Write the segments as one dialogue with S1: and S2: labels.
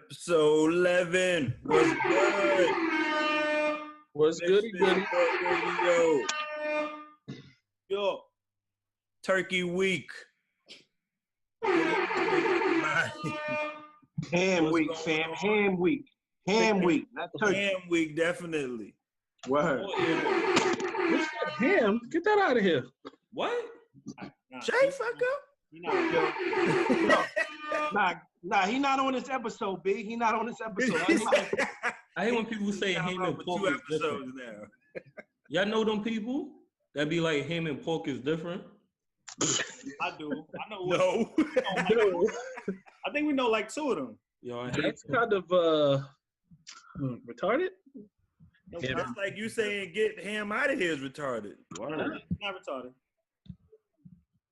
S1: Episode 11. What's good?
S2: What's good?
S1: Radio. Yo, Turkey Week.
S3: Ham week, fam. Ham week. Ham week, not turkey.
S1: Ham week, definitely.
S3: Word.
S2: What's that ham? Get that out of here.
S1: What?
S4: Nah,
S1: Jay, fuck up?
S4: he not
S3: Nah, he not on this episode, B. He not on this episode.
S5: I hate when people say ham and pork
S1: Two
S5: is
S1: episodes
S5: different.
S1: now.
S5: Y'all know them people that be like ham and pork is different?
S4: I do. I know what.
S1: No.
S4: I think we know like two of them.
S5: Yo, I hate
S2: That's kind of retarded.
S4: No,
S2: Yeah.
S1: That's like you saying get ham out of here is retarded.
S5: word.
S4: not retarded.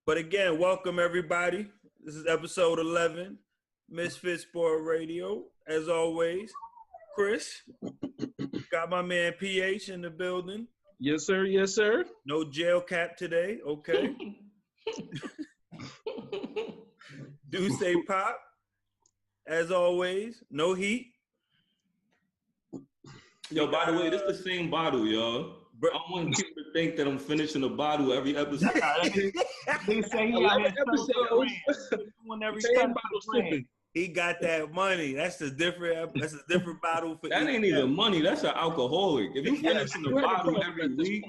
S1: But again, welcome everybody. This is episode 11, Mizfitz Sport Radio. As always, Chris, got my man PH in the building.
S2: Yes, sir. Yes, sir.
S1: No jail cap today, okay? Do say pop. As always, no heat.
S5: Yo, by the way, this is the same bottle, y'all. I don't want people to think that I'm finishing a bottle every episode.
S3: They say he out here doing every
S2: Same bottle sipping.
S1: He got that money. That's a different bottle for
S5: That
S1: each
S5: ain't even money. That's an alcoholic. If you finishing a bottle every week,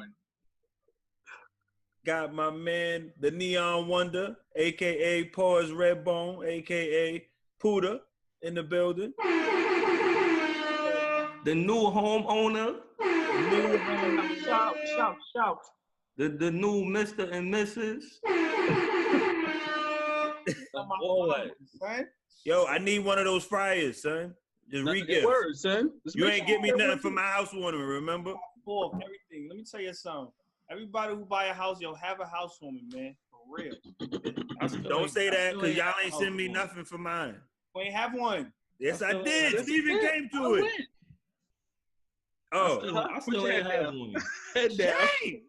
S1: Got my man, the Neon Wonder, a.k.a. Paws Redbone, a.k.a. Puda, in the building.
S5: the new homeowner,
S3: Shout.
S5: the new Mr. and Mrs.
S4: Boy, son.
S1: Yo, I need one of those fryers, son. Just re-gift.
S2: Word, son. Let's
S1: You
S2: make
S1: ain't get me
S2: sure
S1: nothing for my housewarming, remember?
S4: Full of everything. Let me tell you something. Everybody who buy a house, yo, have a housewarming, man. For real.
S1: Don't say that, because y'all ain't send me nothing for mine.
S4: We ain't have one.
S1: Yes, I
S5: still-
S1: did.
S2: That's
S1: Steven
S2: it.
S1: came to it. Oh.
S5: I still ain't have one.
S2: Head down.
S1: Shame.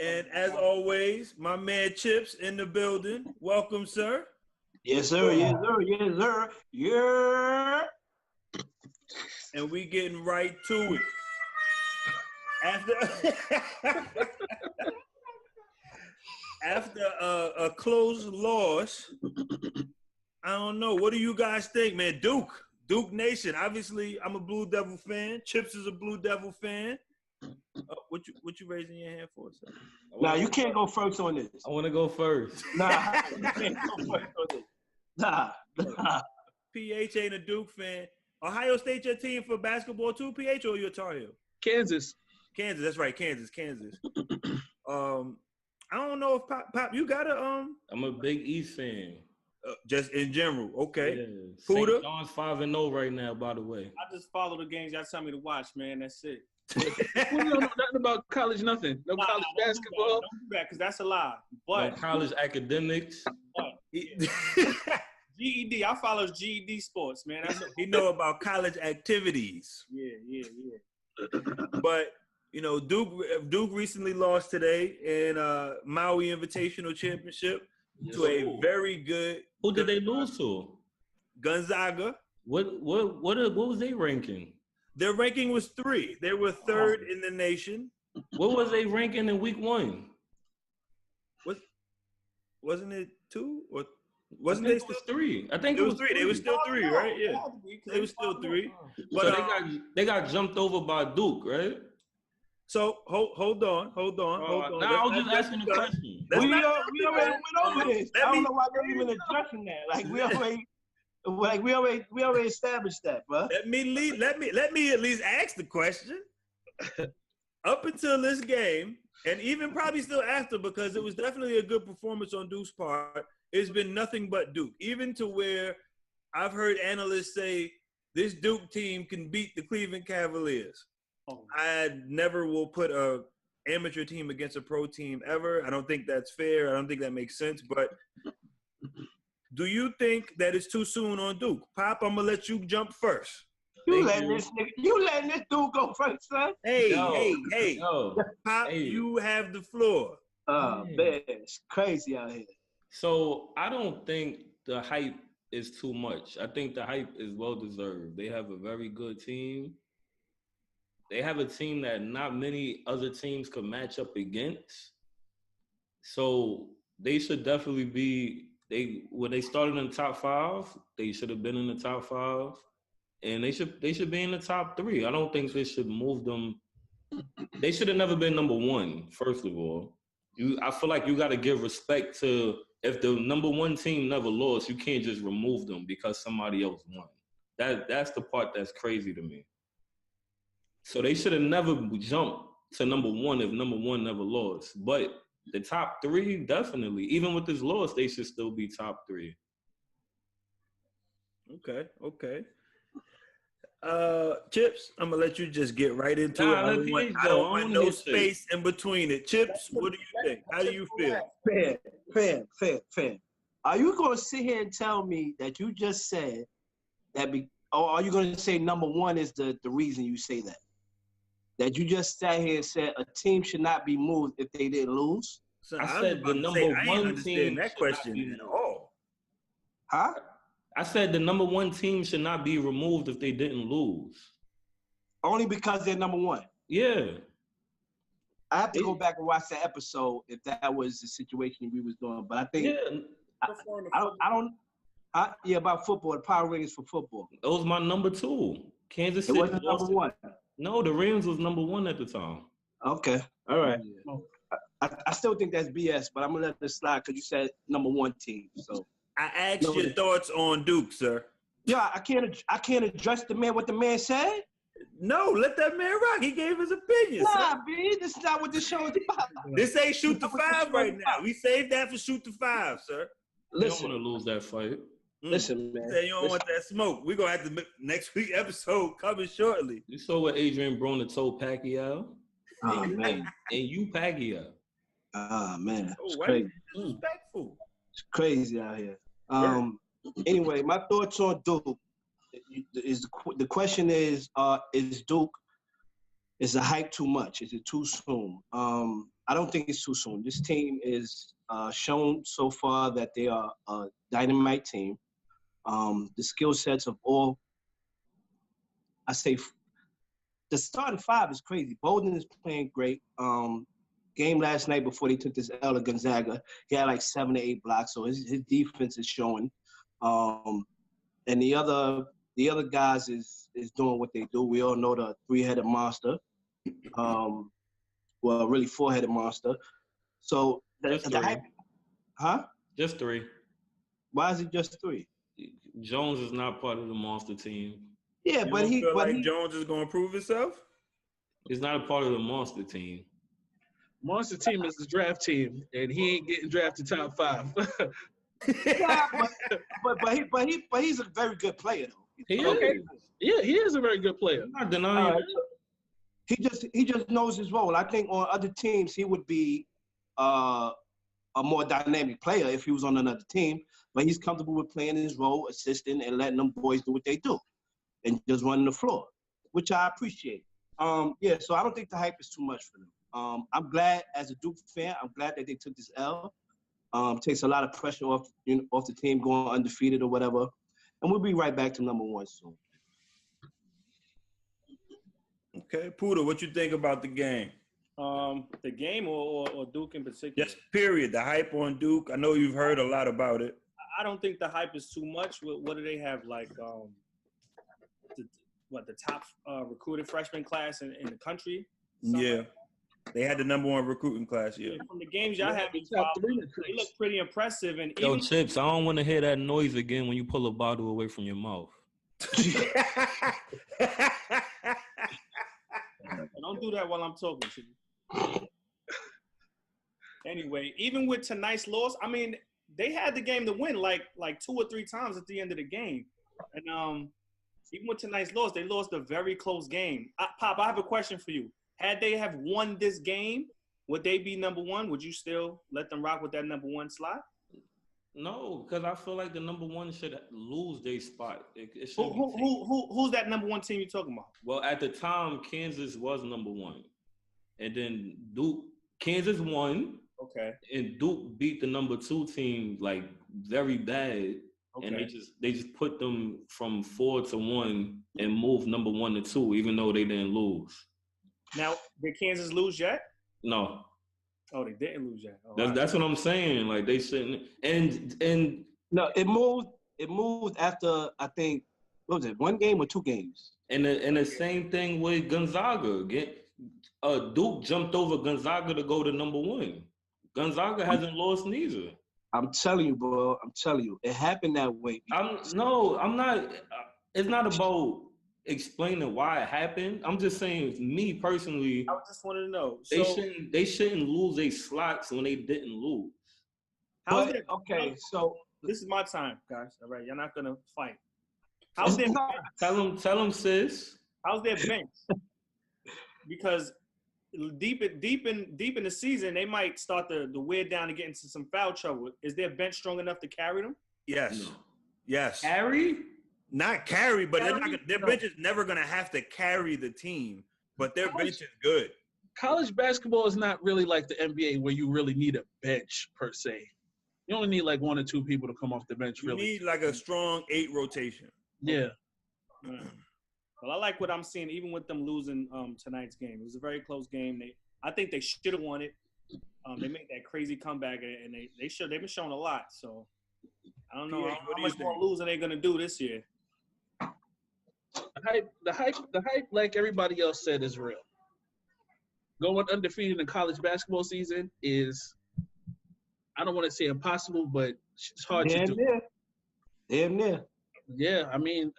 S1: And as always, my man Chips in the building. Welcome, sir.
S3: Yes, sir. Yes, sir. Yes, sir. Yeah.
S1: And we getting right to it. After a close loss, I don't know. What do you guys think, man? Duke Nation. Obviously, I'm a Blue Devil fan. Chips is a Blue Devil fan. What you raising your hand for, sir?
S3: Nah, you can't go first on this.
S5: I want to go first.
S3: Nah, you can't go first on this. Nah.
S1: PH ain't a Duke fan. Ohio State your team for basketball too, PH, or you Tar Heel?
S2: Kansas.
S1: Kansas, that's right, Kansas. I don't know if Pop, you got a
S5: I'm a big East fan.
S1: just in general, okay.
S5: Yeah.
S1: Puda?
S5: St. John's 5-0 right now, by the way.
S4: I just follow the games y'all tell me to watch, man. That's it.
S2: We don't know nothing about college, nothing. No college basketball.
S4: Don't do that, because that's a lie.
S5: No
S4: But
S5: college academics.
S4: GED, I follow GED sports, man. That's
S1: He know about college activities.
S4: yeah.
S1: But you know, Duke recently lost today in Maui Invitational Championship to a very good
S5: Who did they lose to?
S1: Gonzaga.
S5: What was they ranking?
S1: Their ranking was 3. They were 3rd in the nation.
S5: What was they ranking in week 1?
S1: Wasn't it 2 or
S5: I
S1: wasn't
S5: think
S1: they
S5: it was 3. I think
S1: It was 3. They were still 3, right? Yeah, they were still 3. But
S5: So they got jumped over by Duke, right?
S1: so hold on.
S5: Now I was just asking the question.
S1: Let's
S3: We
S1: not-
S3: already went over this.
S1: Let
S3: I
S1: me-
S3: don't know why they're even addressing that. We already established that, bro.
S1: Let me at least ask the question. Up until this game, and even probably still after, because it was definitely a good performance on Duke's part, it's been nothing but Duke. Even to where I've heard analysts say this Duke team can beat the Cleveland Cavaliers. I never will put a amateur team against a pro team ever. I don't think that's fair. I don't think that makes sense. But do you think that it's too soon on Duke? Pop, I'm going to let you jump first.
S3: You letting this dude go first, son?
S1: Hey,
S5: Yo.
S1: Pop,
S5: Hey.
S1: you have the floor.
S3: Man, it's crazy out here.
S5: So I don't think the hype is too much. I think the hype is well deserved. They have a very good team. They have a team that not many other teams could match up against. So they should definitely be when they started in the top 5, they should have been in the top 5. And they should be in the top 3. I don't think they should move them. They should have never been number 1, first of all. I feel like you got to give respect to, if the number 1 team never lost, you can't just remove them because somebody else won. That's the part that's crazy to me. So they should have never jumped to number 1 if number 1 never lost. But the top 3, definitely. Even with this loss, they should still be top 3.
S1: Okay. Chips, I'm gonna let you just get right into it. I don't want no space in between it. Chips, what do you think? How do you feel?
S3: Fair. Are you gonna sit here and tell me that you just said that? Or are you gonna say number 1 is the reason you say that? That you just sat here and said a team should not be moved if they didn't lose?
S1: So I said the number 1 team. That question at all?
S3: Huh?
S5: I said the number 1 team should not be removed if they didn't lose.
S3: Only because they're number 1.
S5: Yeah.
S3: I have to go back and watch that episode if that was the situation we was doing. But I think about football. The power ratings for football.
S5: It was my number 2. Kansas City.
S3: It wasn't number 1.
S5: No, the Rams was number 1 at the time.
S3: Okay. All right. I still think that's BS, but I'm gonna let this slide because you said number 1 team. So
S1: I asked your thoughts on Duke, sir.
S3: Yeah, I can't address what the man said.
S1: No, let that man rock. He gave his opinion.
S3: Nah, B, this is not what this show is about.
S1: This ain't shoot the 5 right now. We saved that for shoot the 5, sir.
S5: Listen, you don't want to lose that fight.
S3: Listen, man.
S1: You don't want that smoke. We're gonna have to next week episode coming shortly.
S5: You saw what Adrian Broner told Pacquiao?
S3: Oh man.
S5: And you Pacquiao.
S3: Ah man.
S1: It's crazy. Disrespectful.
S3: It's crazy out here. Anyway, my thoughts on Duke is the question is Duke, is the hype too much? Is it too soon? I don't think it's too soon. This team is shown so far that they are a dynamite team. The skill sets of all, I say, the starting 5 is crazy. Bolden is playing great. Game last night before they took this L to Gonzaga, he had like 7 to 8 blocks, so his defense is showing. And the other guys is doing what they do. We all know the 3-headed monster. Well, really 4-headed monster. So the hype, huh?
S5: Just 3.
S3: Why is it just 3?
S5: Jones is not part of the monster team.
S3: Yeah,
S1: but Jones is going to prove himself.
S5: He's not a part of the monster team.
S2: Monster team is his draft team, and he ain't getting drafted top 5.
S3: Yeah, but he's a very good player though.
S2: He is. Yeah, he is a very good player.
S5: I'm not denying
S3: that. He just knows his role. I think on other teams he would be a more dynamic player if he was on another team. But he's comfortable with playing his role, assisting, and letting them boys do what they do, and just running the floor, which I appreciate. So I don't think the hype is too much for them. I'm glad, as a Duke fan, I'm glad that they took this L. Takes a lot of pressure off the team going undefeated or whatever. And we'll be right back to number 1 soon.
S1: Okay, Poodle, what you think about the game?
S4: The game or Duke in particular?
S1: Yes, period. The hype on Duke. I know you've heard a lot about it.
S4: I don't think the hype is too much. What do they have, like, the top recruited freshman class in the country?
S1: Yeah. They had the number 1 recruiting class, yeah.
S4: From the games y'all have been following, they look pretty impressive. And
S5: Yo, Chips, I don't want to hear that noise again when you pull a bottle away from your mouth.
S4: Don't do that while I'm talking to you. Anyway, even with tonight's loss, I mean, they had the game to win like 2 or 3 times at the end of the game. And even with tonight's loss, they lost a very close game. Pop, I have a question for you. Had they have won this game, would they be number 1? Would you still let them rock with that number 1 slot?
S5: No, because I feel like the number 1 should lose their spot.
S4: Who's that number 1 team you're talking about?
S5: Well, at the time, Kansas was number 1. And then Kansas won.
S4: Okay.
S5: And Duke beat the number 2 team, like, very bad. and they just put them from 4 to 1 and moved number 1 to 2, even though they didn't lose.
S4: Now, did Kansas lose yet?
S5: No.
S4: Oh, they didn't lose yet. Oh,
S5: That's what I'm saying. Like they shouldn't. And
S3: no, it moved after I think what was it, 1 game or 2 games?
S5: And the same thing with Gonzaga. Duke jumped over Gonzaga to go to number 1. Gonzaga hasn't lost neither.
S3: I'm telling you, bro. I'm telling you, it happened that way.
S5: I'm not. It's not about explaining why it happened. I'm just saying, me personally,
S4: I just wanted to know.
S5: They shouldn't lose their slots when they didn't lose.
S3: Okay, so
S4: this is my time, guys. All right, you're not gonna fight. How's their bench?
S5: Tell them, sis.
S4: How's their bench? Because deep in the season, they might start to wear down and get into some foul trouble. Is their bench strong enough to carry them?
S1: Yes.
S5: No.
S1: Yes.
S5: Carry?
S1: Not carry, but their bench is never going to have to carry the team, but their bench is good.
S2: College basketball is not really like the NBA where you really need a bench per se. You only need like 1 or 2 people to come off the bench.
S1: You
S2: really
S1: need like a strong 8 rotation.
S2: Yeah.
S4: Well, I like what I'm seeing, even with them losing tonight's game. It was a very close game. I think they should have won it. They made that crazy comeback, and they've been showing a lot. So I don't know how much more losing they're gonna do this year.
S2: The hype, like everybody else said, is real. Going undefeated in college basketball season is, I don't want to say impossible, but it's hard to do.
S3: Damn near.
S2: Yeah, I mean,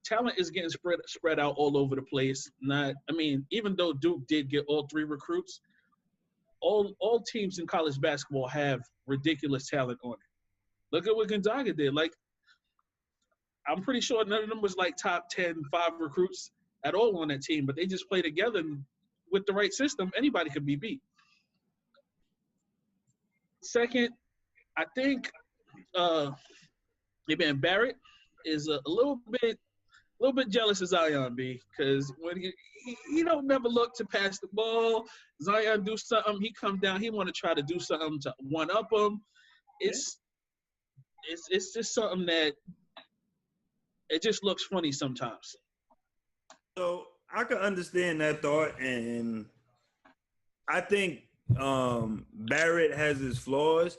S2: talent is getting spread out all over the place. Even though Duke did get all 3 recruits, all teams in college basketball have ridiculous talent on it. Look at what Gonzaga did. Like, I'm pretty sure none of them was like top 10, 5 recruits at all on that team, but they just play together, and with the right system, anybody could be beat. Second, I think Barrett is a little bit jealous of Zion, because when he don't never look to pass the ball. Zion do something, he come down, he want to try to do something to one up him. It's just something that it just looks funny sometimes.
S1: So I can understand that thought, and I think Barrett has his flaws.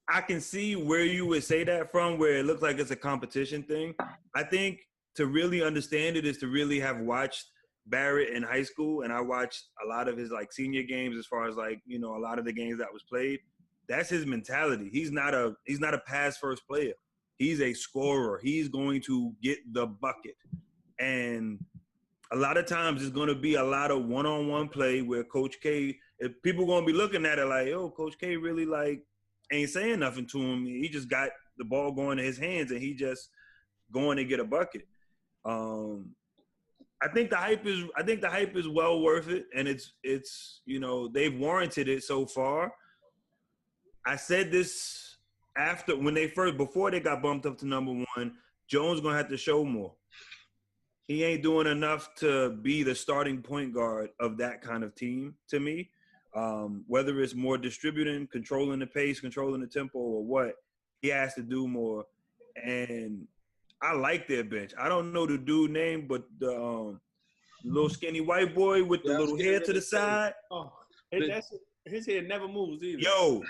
S1: I can see where you would say that from, where it looks like it's a competition thing. I think to really understand it is to really have watched Barrett in high school, and I watched a lot of his like senior games as far as like, you know, a lot of the games that was played. That's his mentality. He's not a pass first player. He's a scorer. He's going to get the bucket. And a lot of times it's going to be a lot of one-on-one play where Coach K, if people going to be looking at it like, oh, Coach K really like ain't saying nothing to him. He just got the ball going in his hands and he just going to get a bucket. I think the hype is well worth it, and it's you know, they've warranted it so far. I said this before they got bumped up to number 1, Jones gonna have to show more. He ain't doing enough to be the starting point guard of that kind of team to me. Whether it's more distributing, controlling the pace, controlling the tempo, or what, he has to do more. And I like their bench. I don't know the dude name, but the little skinny white boy with the little hair to the side.
S4: Oh, his hair never moves either.
S1: Yo,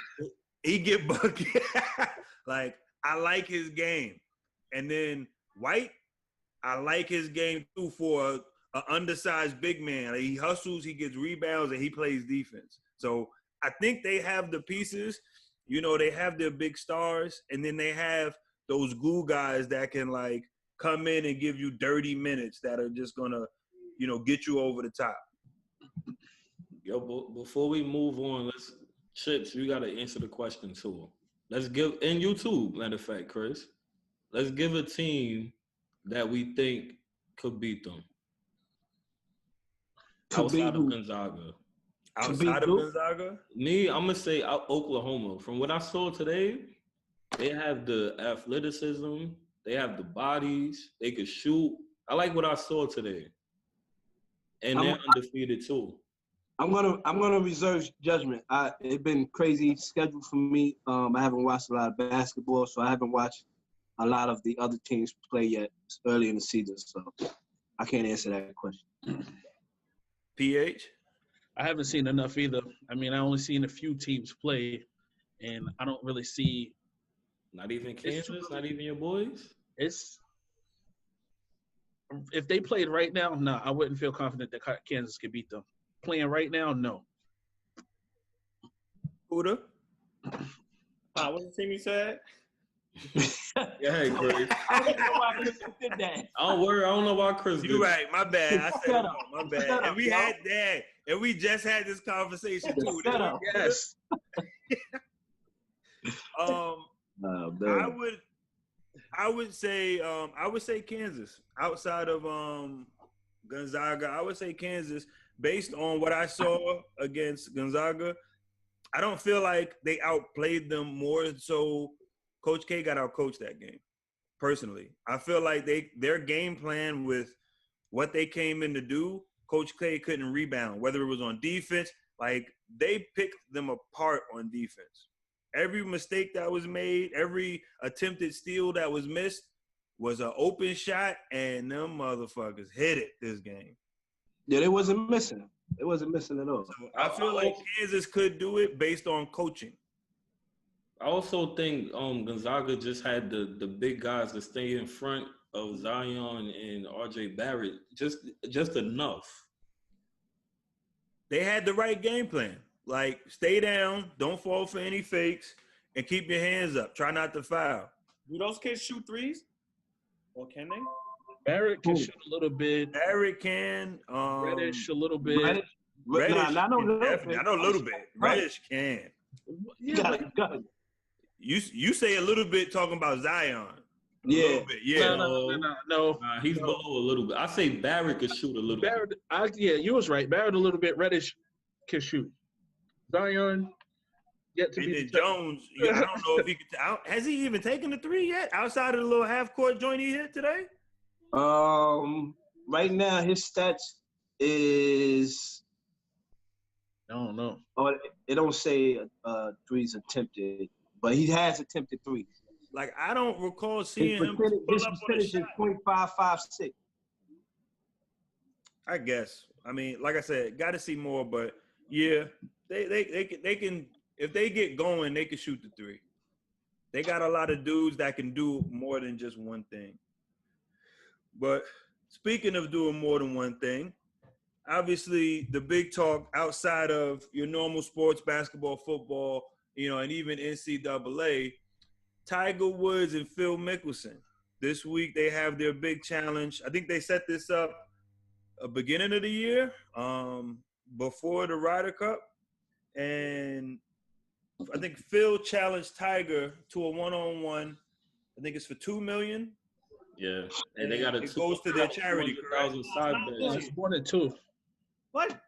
S1: he get bucket. Like, I like his game. And then White, I like his game too for an undersized big man. Like, he hustles, he gets rebounds, and he plays defense. So I think they have the pieces. You know, they have their big stars, and then they have those glue guys that can, like, come in and give you dirty minutes that are just going to, you know, get you over the top.
S5: Yo, before we move on, Chips, you got to answer the question too. Let's give, and you too, matter of fact, Chris. Let's give a team that we think could beat them. Outside of Gonzaga.
S1: Outside of Gonzaga?
S5: Me, I'm going to say Oklahoma. From what I saw today, they have the athleticism. They have the bodies. They could shoot. I like what I saw today. And they're undefeated too.
S3: I'm gonna reserve judgment. It's been crazy schedule for me. I haven't watched a lot of basketball, so I haven't watched a lot of the other teams play yet. It's early in the season, so I can't answer that question.
S1: PH?
S2: I haven't seen enough either. I mean, I only seen a few teams play, and I don't really see.
S5: Not even Kansas, not even your boys.
S2: It's if they played right now, no, I wouldn't feel confident that Kansas could beat them. Playing right now, no.
S1: Huda?
S4: What's the team you said?
S5: Yeah, Chris.
S3: I don't know why Chris did that.
S5: Don't worry, I don't know why Chris did.
S1: You're right. My bad. I said
S3: Shut
S1: it
S3: up.
S1: wrong. My bad.
S3: Shut
S1: And
S3: up,
S1: we
S3: yo.
S1: had that. And we just had this conversation too.
S3: Shut up.
S2: Yes.
S3: Man.
S1: I would say Kansas. Outside of Gonzaga, I would say Kansas. Based on what I saw against Gonzaga, I don't feel like they outplayed them more. So Coach K got outcoached that game. Personally, I feel like their game plan with what they came in to do, Coach K couldn't rebound. Whether it was on defense, like they picked them apart on defense. Every mistake that was made, every attempted steal that was missed was an open shot, and them motherfuckers hit it this game.
S3: Yeah, they wasn't missing. It wasn't missing at all.
S1: So I feel like Kansas could do it based on coaching.
S5: I also think Gonzaga just had the big guys to stay in front of Zion and RJ Barrett just enough.
S1: They had the right game plan. Like, stay down, don't fall for any fakes, and keep your hands up. Try not to foul.
S4: Do those kids shoot threes? Or can they?
S2: Barrett can shoot a little bit.
S1: Barrett can.
S2: Reddish a little bit.
S1: Reddish
S3: not a little bit.
S1: I know a little bit. Reddish can.
S2: Yeah,
S3: Got it.
S1: You say a little bit talking about Zion. A
S3: Yeah.
S1: little bit, yeah.
S2: No.
S5: He's below a little bit. I say Barrett could shoot a little bit.
S2: Barrett, you was right. Barrett a little bit. Reddish can shoot. Zion yet to
S1: And
S2: be
S1: then Jones, I don't know if he could. Has he even taken the three yet? Outside of the little half court joint he hit today?
S3: Right now his stats is.
S2: I don't know.
S3: Oh, it don't say threes attempted, but he has attempted threes.
S1: Like, I don't recall seeing him pull
S3: His
S1: up on a
S3: percentage is
S1: shot.
S3: .556.
S1: I guess. I mean, like I said, got to see more, but yeah, they can if they get going, they can shoot the three. They got a lot of dudes that can do more than just one thing. But speaking of doing more than one thing, obviously the big talk outside of your normal sports, basketball, football, and even NCAA, Tiger Woods and Phil Mickelson. This week they have their big challenge. I think they set this up beginning of the year, before the Ryder Cup. And I think Phil challenged Tiger to a one-on-one. I think it's for $2 million.
S5: Yeah, and they got
S1: It goes to their charity, correct?
S5: side bet.
S2: It's 1 and 2.
S4: What?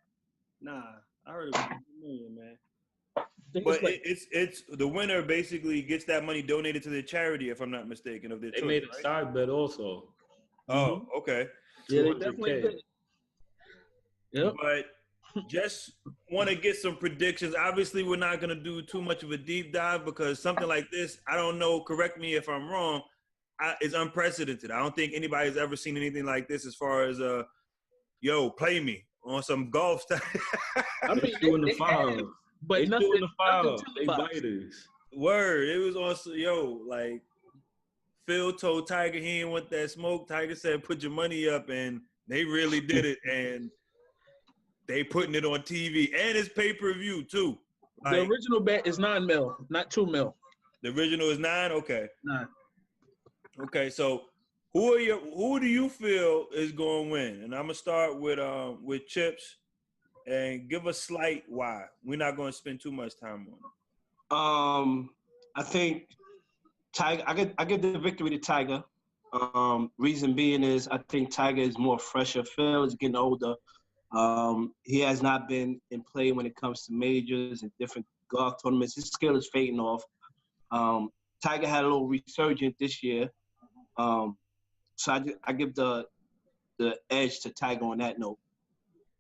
S4: Nah, I heard it was $2 million, man.
S1: But it's the winner basically gets that money donated to their charity, if I'm not mistaken, of their
S5: They
S1: choice,
S5: made a
S1: right?
S5: side bet also.
S1: Oh, okay.
S2: Yeah, they
S5: 200K.
S2: definitely did. Yep.
S1: But just want to get some predictions. Obviously, we're not going to do too much of a deep dive because something like this, I don't know, correct me if I'm wrong, is unprecedented. I don't think anybody's ever seen anything like this as far as, play me on some golf stuff.
S2: I mean,
S5: doing the foul.
S2: but
S5: They
S2: nothing,
S5: doing the foul. They
S2: televised.
S5: biters.
S1: Word. It was also, like, Phil told Tiger he didn't want that smoke. Tiger said, put your money up, and they really did it. And they putting it on TV. And it's pay-per-view, too. Like,
S2: The original bet is $9 million, not $2 million.
S1: the original is 9? Okay.
S2: 9.
S1: Okay, so who do you feel is going to win? And I'm going to start with Chips and give a slight why. We're not going to spend too much time on it.
S3: I think Tiger. I give the victory to Tiger. Reason being is I think Tiger is more fresher. Phil is getting older. He has not been in play when it comes to majors and different golf tournaments. His skill is fading off. Tiger had a little resurgence this year. So I give the edge to Tiger on that note.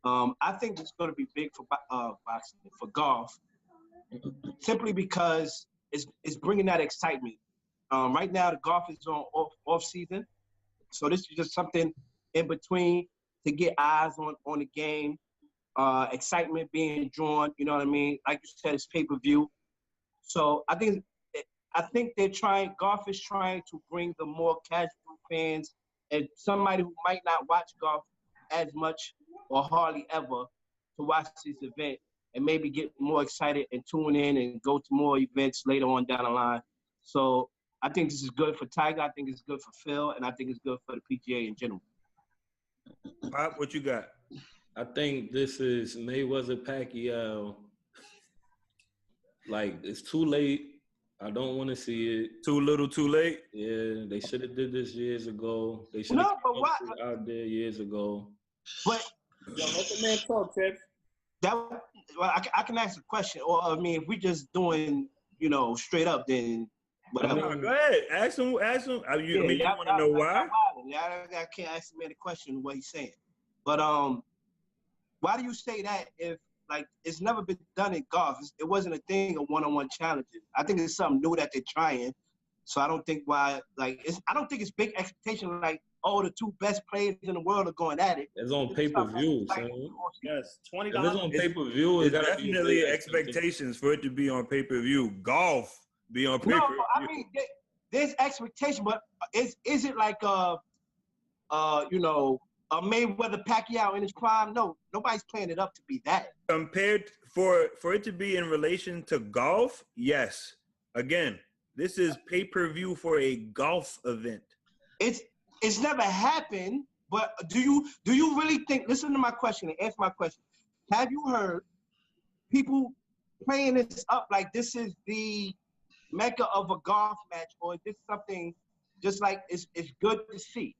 S3: I think it's going to be big for boxing, for golf, simply because it's bringing that excitement. Right now, the golf is on off season, so this is just something in between to get eyes on the game, excitement being drawn. You know what I mean? Like you said, it's pay-per-view. So I think golf is trying to bring the more casual fans and somebody who might not watch golf as much or hardly ever to watch this event and maybe get more excited and tune in and go to more events later on down the line. So I think this is good for Tiger. I think it's good for Phil, and I think it's good for the PGA in general.
S1: Pop, what you got?
S5: I think this is Mayweather Pacquiao. Like, it's too late. I don't want to see it.
S1: Too little, too late.
S5: Yeah, they should have did this years ago. They should have out there years ago.
S3: But
S4: yo, let the man talk, Tibbs.
S3: I can ask a question, or I mean, if we just doing, straight up, then whatever.
S1: Go ahead, ask him. You want to know why?
S3: I can't ask the man a question what he's saying, but why do you say that if like it's never been done in golf? It wasn't a thing of one-on-one challenges. I think it's something new that they're trying. So I don't think I don't think it's big expectation like, oh, the two best players in the world are going at it.
S5: It's on pay-per-view, son.
S4: Yes, $20.
S5: If it's on pay-per-view,
S1: it's definitely expectations for it to be on pay-per-view. Golf be on pay-per-view.
S3: No, I mean there's expectation, but is it like a Mayweather Pacquiao in his prime? No, nobody's playing it up to be that.
S1: Compared for it to be in relation to golf, yes. Again, this is pay-per-view for a golf event.
S3: It's never happened, but do you really think, listen to my question and answer my question. Have you heard people playing this up like this is the mecca of a golf match, or is this something just like it's good to see?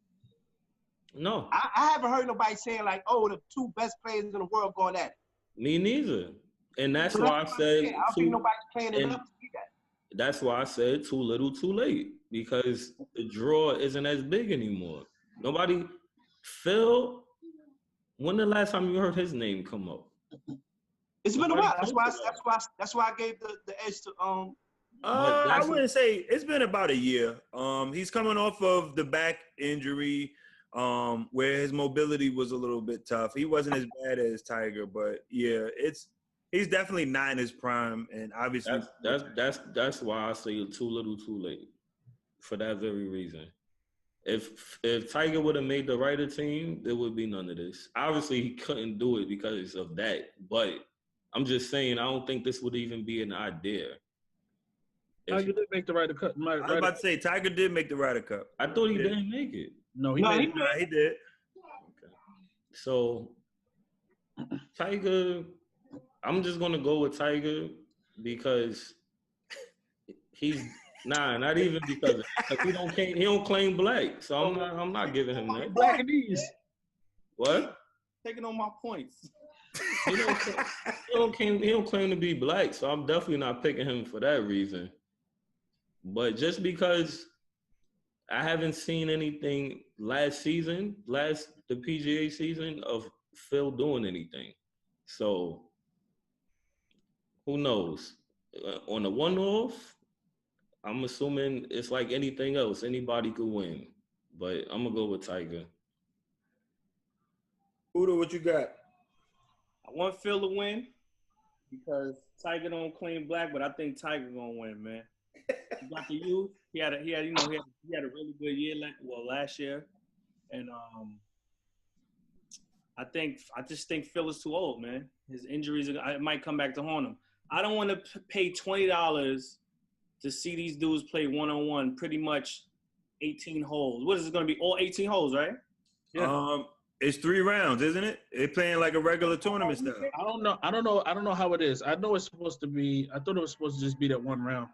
S5: No.
S3: I haven't heard nobody saying like, oh, the two best players in the world going at it.
S5: Me neither. And that's why I said
S3: I don't think nobody's playing it up to see that.
S5: That's why I said too little, too late, because the draw isn't as big anymore. Phil, when the last time you heard his name come up?
S3: It's been a while. That's why I gave the edge to
S1: I wouldn't say it's been about a year. He's coming off of the back injury, where his mobility was a little bit tough. He wasn't as bad as Tiger, but yeah, he's definitely not in his prime, and obviously
S5: that's why I say too little, too late, for that very reason. If Tiger would have made the Ryder team, there would be none of this. Obviously, he couldn't do it because of that, but I'm just saying I don't think this would even be an idea.
S2: Tiger did make the Ryder Cup.
S1: I was about to say Tiger did make the Ryder Cup.
S5: I thought he didn't make it.
S2: No, he did.
S1: He did.
S5: Okay. So Tiger, I'm just gonna go with Tiger because he's not even because he don't claim black. So I'm not giving him that.
S2: Black and these.
S5: What?
S4: Taking on my points.
S5: He don't claim to be black, so I'm definitely not picking him for that reason. But just because I haven't seen anything the PGA season of Phil doing anything. So who knows? On the one-off, I'm assuming it's like anything else. Anybody could win. But I'm going to go with Tiger.
S1: Udo, what you got?
S4: I want Phil to win because Tiger don't claim black, but I think Tiger gonna win, man. He got the youth. He had a really good year last year, and I just think Phil is too old, man. His injuries it might come back to haunt him. I don't want to pay $20 to see these dudes play one-on-one, pretty much 18 holes. What is it going to be? All 18 holes, right?
S2: Yeah.
S1: It's 3 rounds, isn't it? They're playing like a regular tournament style.
S2: I don't know how it is. I know it's supposed to be. I thought it was supposed to just be that one round.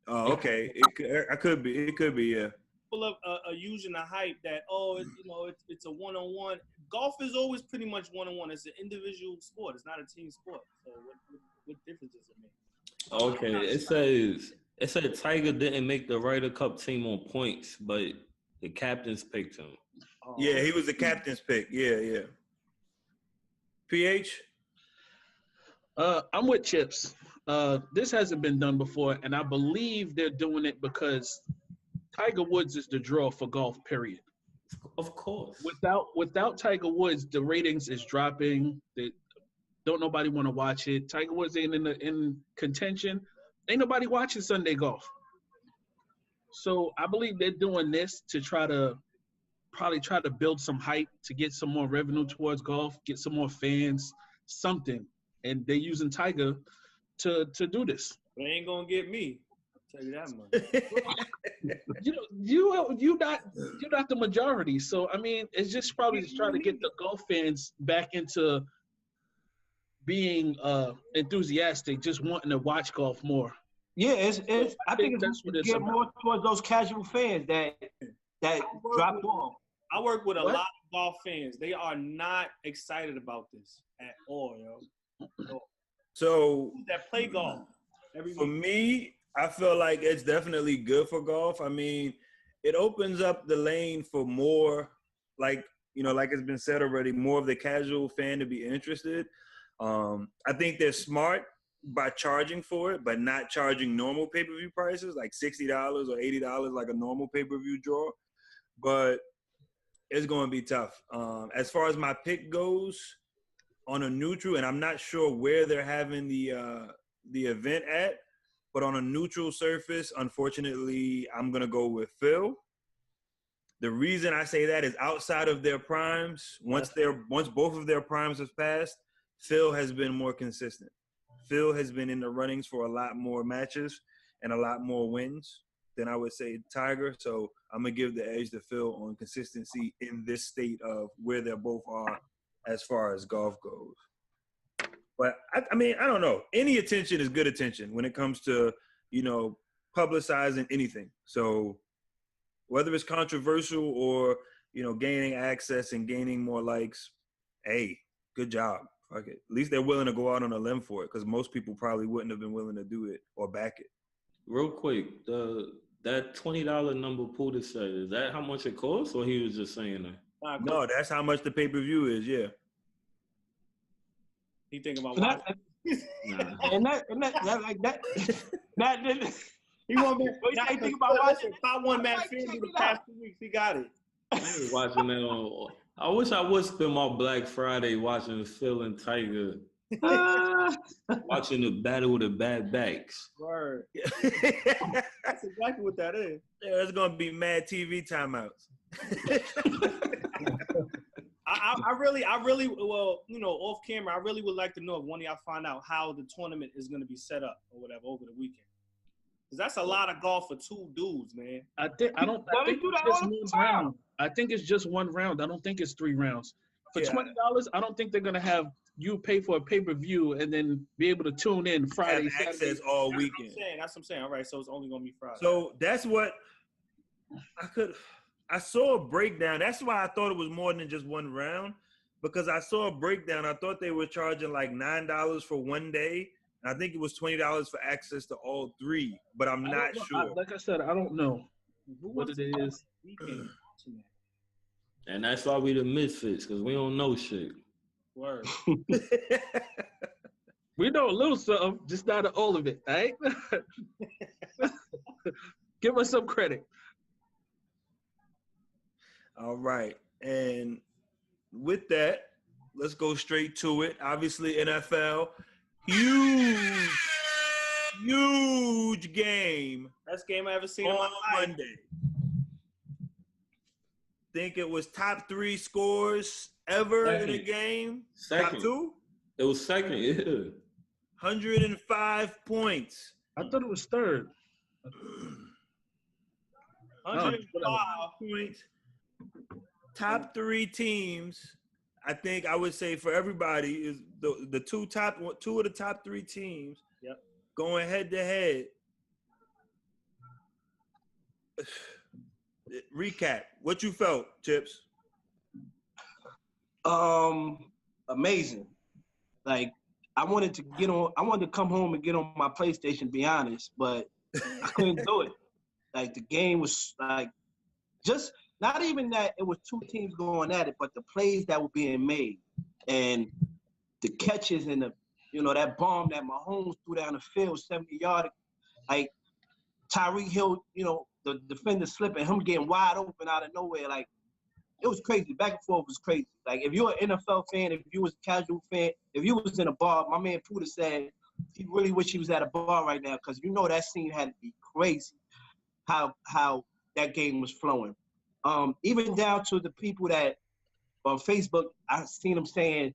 S1: Oh, okay. It could be, yeah.
S4: People are using the hype that it's a one-on-one. Golf is always pretty much one-on-one. It's an individual sport. It's not a team sport. So what difference does it make?
S5: Okay, it said Tiger didn't make the Ryder Cup team on points, but the captains picked him.
S1: Yeah, he was the captain's pick. Yeah. PH?
S2: I'm with Chips. This hasn't been done before, and I believe they're doing it because Tiger Woods is the draw for golf, period.
S5: Of course.
S2: Without Tiger Woods, the ratings is dropping. Don't nobody want to watch it. Tiger Woods ain't in contention. Ain't nobody watching Sunday golf. So I believe they're doing this to probably try to build some hype to get some more revenue towards golf, get some more fans, something. And they're using Tiger to do this.
S4: They ain't gonna get me. I'll tell you that much.
S2: You're not the majority. So I mean, it's just probably just trying to get the golf fans back into being enthusiastic, just wanting to watch golf more.
S3: Yeah, I think
S2: that's what it's
S3: get
S2: about.
S3: more towards those casual fans that dropped off.
S4: I work with a lot of golf fans. They are not excited about this at all, yo.
S1: So
S4: that play golf.
S1: For me, I feel like it's definitely good for golf. I mean, it opens up the lane for more, like it's been said already, more of the casual fan to be interested. I think they're smart by charging for it, but not charging normal pay-per-view prices like $60 or $80 like a normal pay-per-view draw. But it's going to be tough. As far as my pick goes, on a neutral, and I'm not sure where they're having the event at, but on a neutral surface, unfortunately, I'm going to go with Phil. The reason I say that is outside of their primes, once both of their primes have passed, Phil has been more consistent. Phil has been in the runnings for a lot more matches and a lot more wins than I would say Tiger. So I'm going to give the edge to Phil on consistency in this state of where they both are as far as golf goes. But, I mean, I don't know. Any attention is good attention when it comes to, publicizing anything. So whether it's controversial or, gaining access and gaining more likes, hey, good job. Fuck it. At least they're willing to go out on a limb for it, because most people probably wouldn't have been willing to do it or back it.
S5: Real quick, that $20 number Puda said, is that how much it costs, or he was just saying that?
S1: No, that's how much the pay-per-view is, yeah.
S4: He thinking about watching.
S3: And that like that. That didn't.
S4: He won't be.
S3: Think about watching.
S4: Top one Matt Finley the past 2 weeks. He got it.
S5: I was watching that on. I wish I would spend my Black Friday watching Phil and Tiger. Watching the battle with the bad backs.
S4: Word. That's exactly what that is.
S1: Yeah, it's gonna be mad TV timeouts.
S4: I really, well, off camera, I really would like to know if one of y'all find out how the tournament is going to be set up or whatever over the weekend. Because that's a lot of golf for two dudes, man.
S2: I think it's just one round. I think it's just one round. I don't think it's 3 rounds. For $20, I don't think they're going to have you pay for a pay-per-view and then be able to tune in Friday,
S1: Saturday. Access all weekend.
S4: That's what I'm saying. All right, so it's only going to be Friday.
S1: So that's what I saw a breakdown. That's why I thought it was more than just one round, because I saw a breakdown. I thought they were charging like $9 for one day. And I think it was $20 for access to all 3, but I'm not sure.
S2: Like I said, I don't know what it is.
S5: And that's why we the Mizfitz, because we don't know shit.
S4: Word.
S2: We know a little something, just not all of it, right? Give us some credit.
S1: All right. And with that, let's go straight to it. Obviously, NFL, huge game.
S4: Best game I ever seen
S1: on Monday. Think it was top 3 scores ever in a game.
S5: Second.
S1: Top 2?
S5: It was second, yeah.
S1: 105 points.
S2: I thought it was third.
S1: 105 points. Top 3 teams, I think I would say for everybody, is the two of the top 3 teams going head to head. Recap. What you felt, Chips?
S3: Amazing. Like I wanted to come home and get on my PlayStation, to be honest, but I couldn't do it. Like the game was like just not even that it was 2 teams going at it, but the plays that were being made and the catches and the that bomb that Mahomes threw down the field 70 yards. Like Tyreek Hill, the defender slipping, him getting wide open out of nowhere. Like, it was crazy. Back and forth was crazy. Like, if you're an NFL fan, if you was a casual fan, if you was in a bar, my man Puda said he really wish he was at a bar right now because that scene had to be crazy. How that game was flowing. Even down to the people that on Facebook, I seen them saying,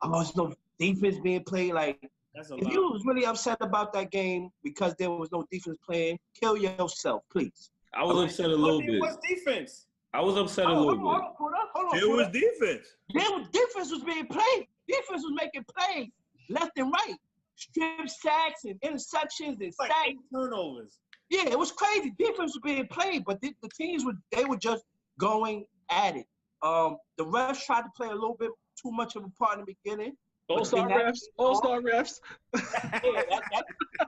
S3: "Oh, there's no defense being played." Like, if you was really upset about that game because there was no defense playing, kill yourself, please.
S5: I was upset a little bit.
S4: What's defense?
S5: I was upset a little bit.
S3: Hold on.
S1: It was defense.
S3: Defense was being played. Defense was making plays left and right. Strip sacks and interceptions and
S4: like
S3: sacks.
S4: 8 turnovers.
S3: Yeah, it was crazy. Defense was being played, but the teams were just going at it. The refs tried to play a little bit too much of a part in the beginning.
S2: All-star refs.
S3: Yeah,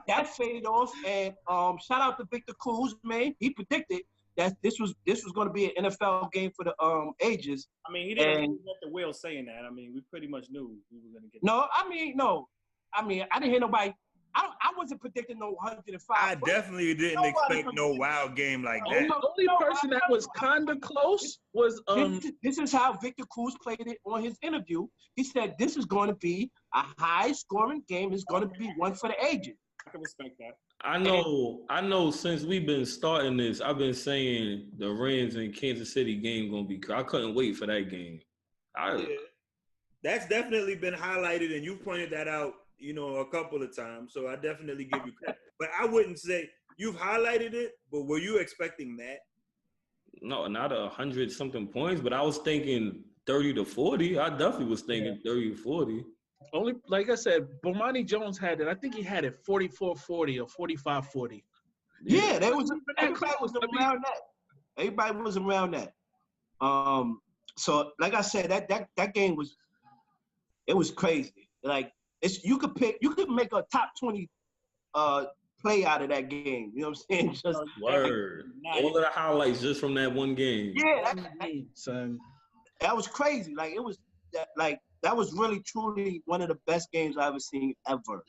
S3: that faded off. And shout out to Victor Cruz, man. He predicted that this was going to be an NFL game for the ages.
S4: I mean, he didn't get the wheel saying that. I mean, we pretty much knew we were going to get.
S3: No, I didn't hear nobody. I wasn't predicting no 105.
S1: I definitely didn't expect no wild game like that.
S2: The only person that was kind of close was
S3: This is how Victor Cruz played it on his interview. He said this is going to be a high-scoring game. It's going to be one for the ages.
S4: I can respect that.
S5: I know. Since we've been starting this, I've been saying the Rams and Kansas City game gonna be. I couldn't wait for that game.
S1: That's definitely been highlighted, and you pointed that out, a couple of times. So I definitely give you credit. But I wouldn't say you've highlighted it. But were you expecting that?
S5: No, not 100-something points, but I was thinking 30 to 40. I definitely was thinking 30 to 40.
S2: Only, like I said, Bomani Jones had it. I think he had it 44-40 or 45-40.
S3: Yeah, everybody was around that. Everybody was around that. So like I said, that game was crazy. Like, you could make a top 20 play out of that game. You know what I'm saying? Just
S5: word. All of the highlights just from that one game.
S3: Yeah,
S2: son.
S3: That was crazy. Like, it was that was really truly one of the best games I've ever seen ever.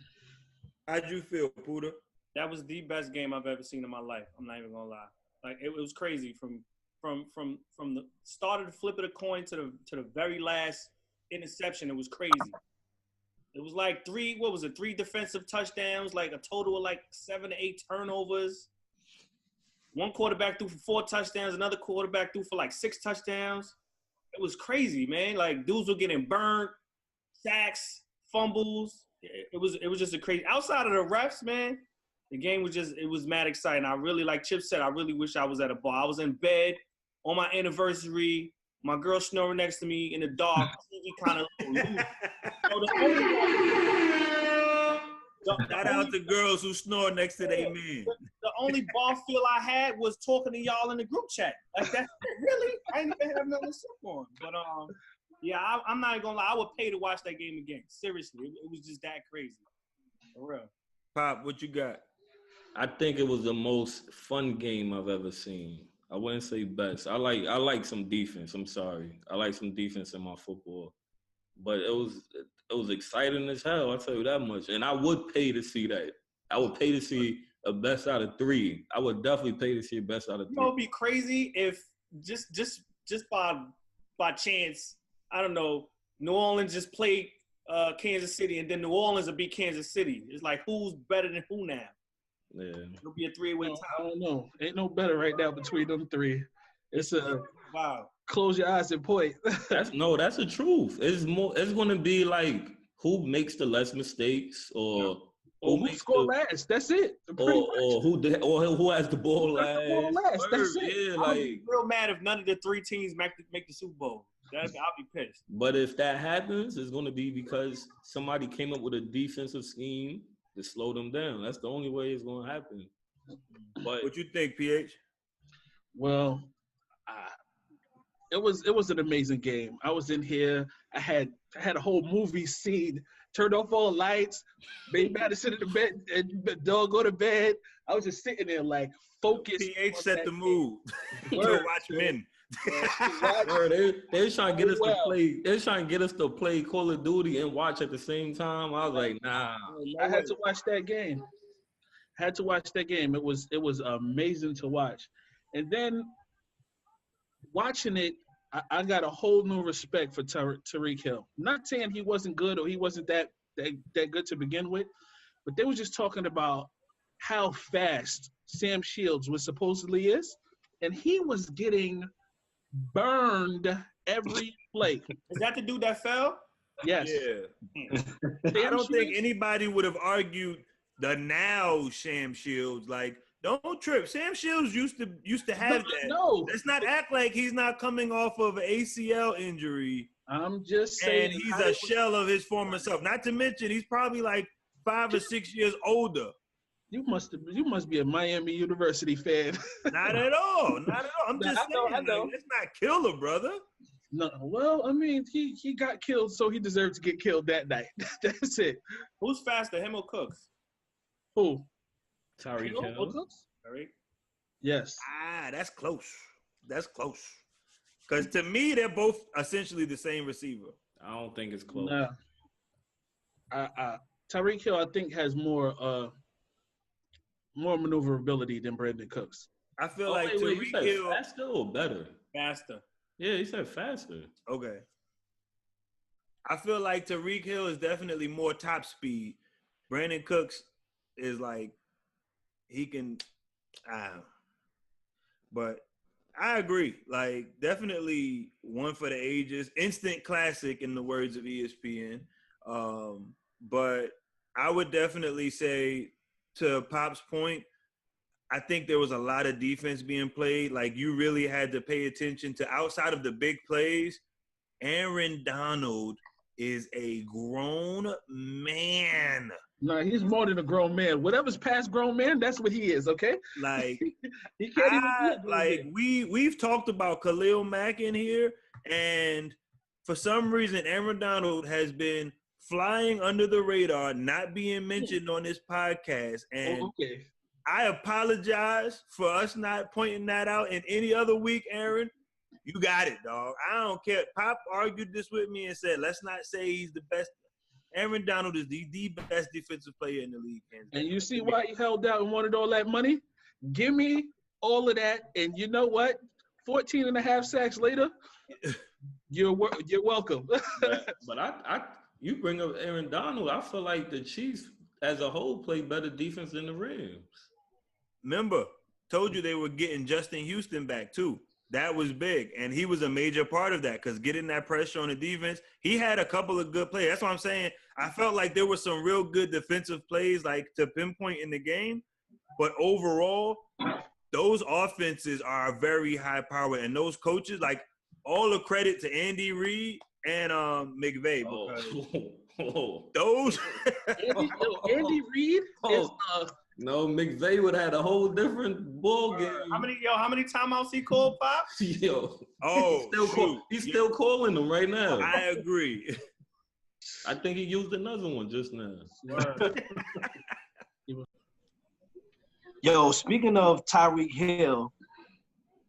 S1: How'd you feel, Puda?
S4: That was the best game I've ever seen in my life. I'm not even gonna lie. Like, it was crazy from the start of the flip of the coin to the very last interception. It was crazy. It was like 3 defensive touchdowns, like a total of like 7 to 8 turnovers. One quarterback threw for 4 touchdowns, another quarterback threw for like 6 touchdowns. It was crazy, man. Like, dudes were getting burned, sacks, fumbles. It was just a crazy. Outside of the refs, man, the game was it was mad exciting. I really, like Chip said, I really wish I was at a bar. I was in bed on my anniversary. My girl snoring next to me in the dark. TV kind of loose.
S1: Shout out to girls who snore next to their men.
S4: The only bar feel I had was talking to y'all in the group chat. Like, that's really? I ain't even have nothing to sip on. But yeah, I'm not gonna lie. I would pay to watch that game again. Seriously, it was just that crazy. For real.
S1: Pop, what you got?
S5: I think it was the most fun game I've ever seen. I wouldn't say best. I like some defense. I'm sorry. I like some defense in my football. But it was exciting as hell, I'll tell you that much. And I would pay to see that. I would pay to see a best out of 3. I would definitely pay to see a best out of 3.
S4: It would be crazy if just by chance, I don't know, New Orleans just played Kansas City, and then New Orleans would beat Kansas City. It's like, who's better than who now?
S5: Yeah.
S4: It'll be a 3-way tie.
S2: I don't know. Ain't no better right now between them 3. It's a
S4: wow.
S2: Close your eyes and point.
S5: That's the truth. It's going to be like who makes the less mistakes, or
S2: who score last. That's it.
S5: Or who has the ball last.
S2: That's it.
S5: Yeah,
S4: I'll be real mad if none of the 3 teams make the Super Bowl. I'll be pissed.
S5: But if that happens, it's going to be because somebody came up with a defensive scheme to slow them down. That's the only way it's going to happen. But
S1: what you think, PH?
S2: Well, it was an amazing game. I was in here. I had a whole movie scene. Turned off all the lights. Made Madison in the bed, and dog go to bed. I was just sitting there like focused.
S1: PH set the mood to watch men.
S5: They're trying to get us to play. They're trying to get us to play Call of Duty and watch at the same time. I was like, nah.
S2: I had to watch that game. Had to watch that game. It was amazing to watch. And then watching it, I got a whole new respect for Tyreek Hill. Not saying he wasn't good or he wasn't that good to begin with, but they were just talking about how fast Sam Shields was supposedly is, and he was getting burned every play.
S4: Is that the dude that fell?
S2: Yes.
S1: Yeah. I don't think anybody would have argued the now Sam Shields. Like, don't trip. Sam Shields used to have that.
S2: No.
S1: Let's not act like he's not coming off of an ACL injury.
S2: I'm just saying.
S1: And he's a shell of his former self. Not to mention, he's probably like 5 or 6 years older.
S2: You must be a Miami University fan.
S1: Not at all. Not at all. I'm just saying.
S2: I know.
S1: Like, let's not kill a brother.
S2: No, well, I mean, he got killed, so he deserved to get killed that night. That's it.
S4: Who's faster, him or Cooks?
S2: Who?
S5: Tyreek Hill.
S2: Cooks?
S4: Tyreek?
S2: Yes.
S1: That's close. That's close. Because to me, they're both essentially the same receiver.
S5: I don't think it's close.
S2: Nah. Tyreek Hill, I think, has more maneuverability than Brandon Cooks.
S1: I feel like Tyreek Hill
S5: faster or better?
S4: Faster.
S5: Yeah, he said faster.
S1: Okay. I feel like Tyreek Hill is definitely more top speed. Brandon Cooks is like, he can, but I agree. Like, definitely one for the ages. Instant classic in the words of ESPN. But I would definitely say, to Pop's point, I think there was a lot of defense being played. Like, you really had to pay attention to, outside of the big plays, Aaron Donald is a grown man.
S2: No, he's more than a grown man. Whatever's past grown man, that's what he is, okay?
S1: Like,
S2: he can't even be a grown man.
S1: We've talked about Khalil Mack in here, and for some reason, Aaron Donald has been flying under the radar, not being mentioned on this podcast. And
S2: okay.
S1: I apologize for us not pointing that out in any other week, Aaron. You got it, dog. I don't care. Pop argued this with me and said, let's not say he's the best. Aaron Donald is the best defensive player in the league.
S2: And you see why he held out and wanted all that money? Give me all of that, and you know what? 14 and a half sacks later, you're welcome.
S5: but you bring up Aaron Donald, I feel like the Chiefs as a whole play better defense than the Rams.
S1: Remember, told you they were getting Justin Houston back too. That was big, and he was a major part of that because getting that pressure on the defense, he had a couple of good plays. That's what I'm saying. I felt like there were some real good defensive plays, like to pinpoint in the game. But overall, those offenses are very high power, and those coaches, like, all the credit to Andy Reid and McVay. Those
S2: Andy Reid is
S5: no, McVay would have had a whole different ball game.
S4: How many timeouts he called, Pop?
S5: He's still calling them right now.
S1: I agree.
S5: I think he used another one just now.
S3: Yo, speaking of Tyreek Hill,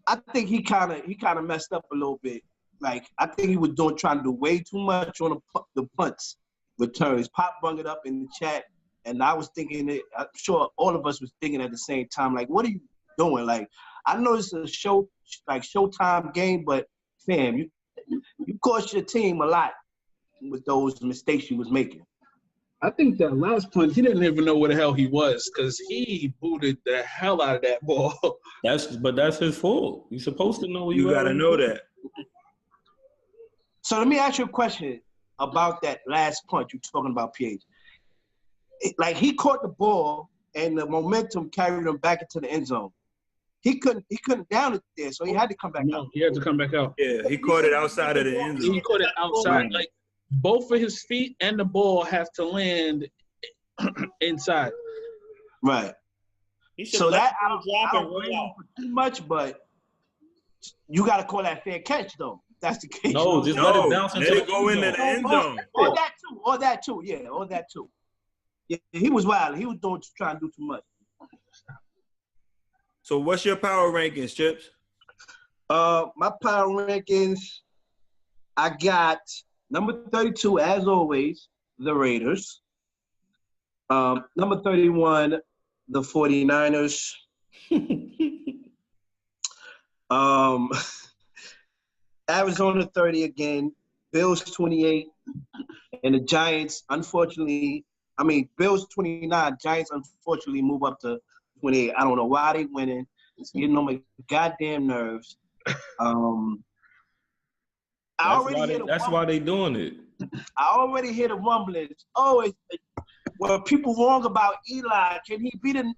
S3: I think he kind of messed up a little bit. Like, I think he was trying to do way too much on the punts returns. Pop brought it up in the chat, and I was thinking it. I'm sure all of us was thinking at the same time, like, what are you doing? Like, I know it's a Showtime game, but fam, you cost your team a lot with those mistakes you was making.
S2: I think that last punt, he didn't even know where the hell he was because he booted the hell out of that ball.
S5: That's his fault. You're supposed to know where
S1: you got to know that.
S3: So let me ask you a question about that last punt you're talking about, PH. Like, he caught the ball and the momentum carried him back into the end zone. He couldn't down it there, so he had to come back out.
S2: He had to come back out.
S1: Yeah, he caught it outside of the end zone.
S2: He caught it outside. Like, both of his feet and the ball have to land inside.
S3: Right. So that I don't blame him for too much, but you got to call that fair catch, though. That's the case.
S5: No, just let it bounce into
S1: the end zone.
S3: All that too. Yeah, he was wild. He was trying to do too much.
S1: So what's your power rankings, Chips?
S3: My power rankings, I got number 32, as always, the Raiders. Number 31, the 49ers. Arizona 30 again. Bills 28. And the Giants, unfortunately, Bills 29. Giants, unfortunately, move up to 28. I don't know why they winning. It's getting on my goddamn nerves.
S5: That's why they doing it.
S3: I already hear the rumblings. Well, people wrong about Eli. Can he be the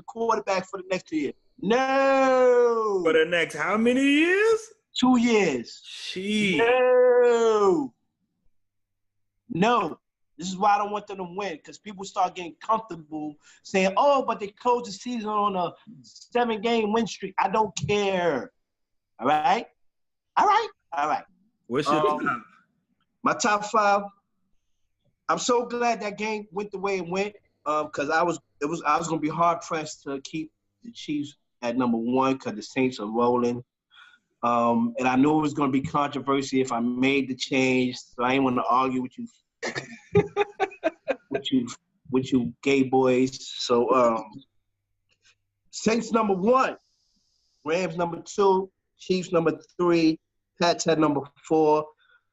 S3: quarterback for the next year? No.
S1: For the next how many years?
S3: 2 years.
S1: Jeez.
S3: No. This is why I don't want them to win, because people start getting comfortable saying, "Oh, but they closed the season on a 7-game win streak." I don't care. All right.
S1: What's your top?
S3: My top 5. I'm so glad that game went the way it went, because I was gonna be hard pressed to keep the Chiefs at number 1 because the Saints are rolling. And I knew it was gonna be controversy if I made the change, so I ain't want to argue with you, with you gay boys. So Saints number 1, Rams number 2, Chiefs number 3, Pats at number 4.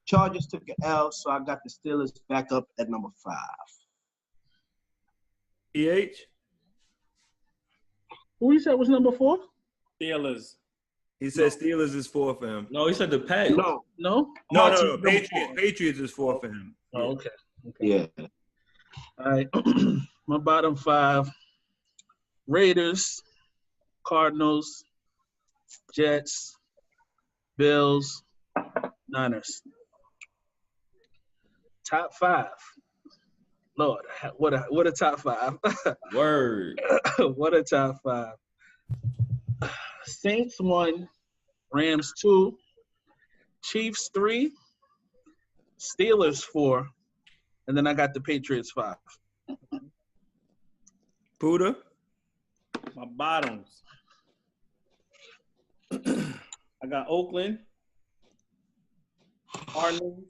S3: Chargers took an L, so I got the Steelers back up at number 5.
S1: EH?
S2: Who you said was number 4?
S4: Steelers.
S1: He said Steelers is 4 for him.
S5: No, he said the Pats.
S2: No.
S1: No. Patriots is 4 for him.
S2: Oh, okay.
S3: Yeah.
S2: All right. My bottom 5: Raiders, Cardinals, Jets, Bills, Niners. Top 5. Lord, what a top 5.
S5: Word.
S2: What a top 5. Saints 1, Rams 2, Chiefs 3, Steelers 4, and then I got the Patriots 5.
S1: Puda?
S4: My bottoms. I got Oakland, Cardinals,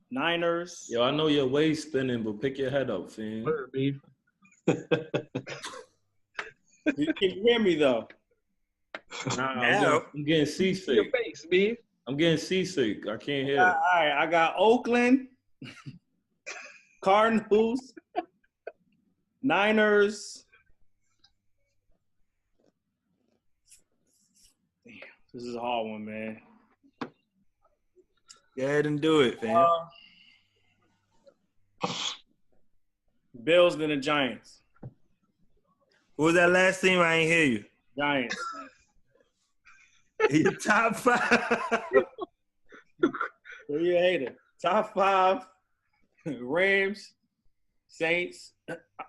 S4: Niners.
S5: Yo, I know your waist spinning, but pick your head up, fam.
S2: Word, babe.
S4: You can hear me though.
S5: Nah,
S1: Now.
S5: I'm getting
S2: Your
S5: seasick.
S2: face, babe.
S5: I'm getting seasick. I can't hear.
S4: All right, I got Oakland, Cardinals, Niners. Damn, this is a hard one, man.
S1: Go ahead and do it, fam.
S4: Bills then the Giants.
S1: What was that last team? I ain't hear you.
S4: Giants.
S1: Your top 5.
S4: Who you a hater? Top 5. Rams, Saints.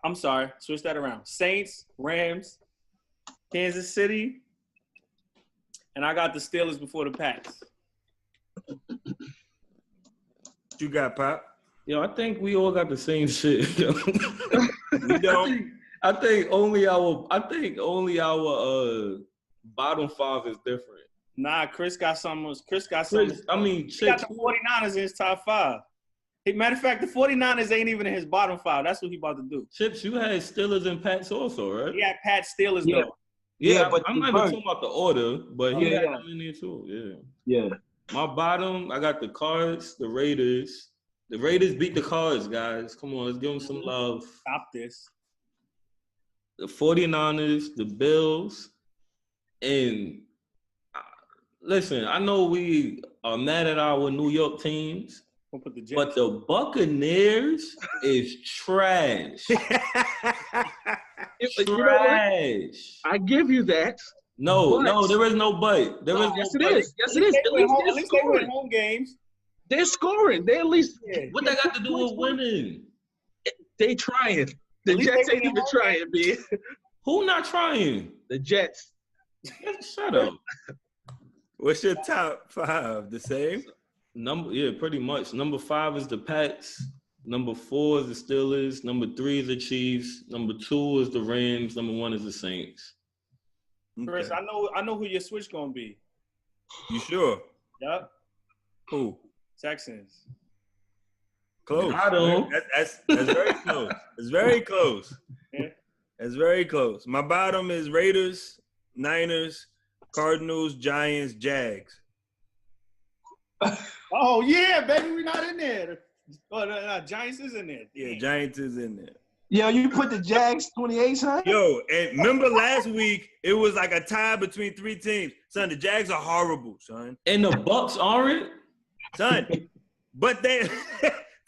S4: I'm sorry, switch that around. Saints, Rams, Kansas City, and I got the Steelers before the Pats.
S1: What you got, Pop?
S5: Yo, I think we all got the same shit.
S1: We don't.
S5: I think only our bottom 5 is different.
S4: Nah, Chris got some.
S5: Chris, I mean,
S4: He got the 49ers in his top 5. Matter of fact, the 49ers ain't even in his bottom 5. That's what he about to do.
S5: Chips, you had Steelers and Pats also, right?
S4: He had Pat Steelers,
S3: Yeah.
S4: though.
S5: Yeah,
S3: but
S5: I'm not even talking about the order, but he had them in there too.
S3: Yeah.
S5: My bottom, I got the Cards, the Raiders. The Raiders beat the Cards, guys. Come on, let's give them some love.
S4: Stop this.
S5: The 49ers, the Bills, and listen, I know we are mad at our New York teams,
S4: We'll put the Jets.
S5: but the Buccaneers is trash.
S2: You know what?
S5: Trash.
S2: I give you that.
S5: No,
S2: But-
S5: there is no but. There is
S2: Yes,
S5: no
S2: it
S5: but.
S2: is. Yes, it is. At least
S4: At
S2: they're
S4: least they win
S2: scoring.
S4: home games.
S2: They're scoring. They at least
S5: What that got to do with winning?
S2: they trying. The
S4: At least
S2: Jets
S4: they
S2: ain't
S4: win
S2: even
S4: home
S2: trying, B.
S5: Who not trying?
S2: The Jets.
S5: Shut up.
S1: What's your top 5? The same?
S5: Pretty much. Number 5 is the Pats. Number 4 is the Steelers. Number 3 is the Chiefs. Number 2 is the Rams. Number 1 is the Saints.
S4: Chris,
S1: Okay.
S4: I know who your switch gonna be.
S1: You sure?
S4: Yep.
S1: Who?
S4: Texans.
S1: Close.
S5: I don't.
S1: That's very close. It's very close.
S4: Yeah.
S1: That's very close. My bottom is Raiders, Niners, Cardinals, Giants, Jags.
S4: Oh yeah, baby, we're not in there. Oh, no, Giants is in there.
S1: Yeah, Giants is in there.
S3: Yo, you put the Jags 28, son?
S1: Yo, and remember last week, it was like a tie between 3 teams. Son, the Jags are horrible, son.
S5: And the Bucks aren't?
S1: Son, but they,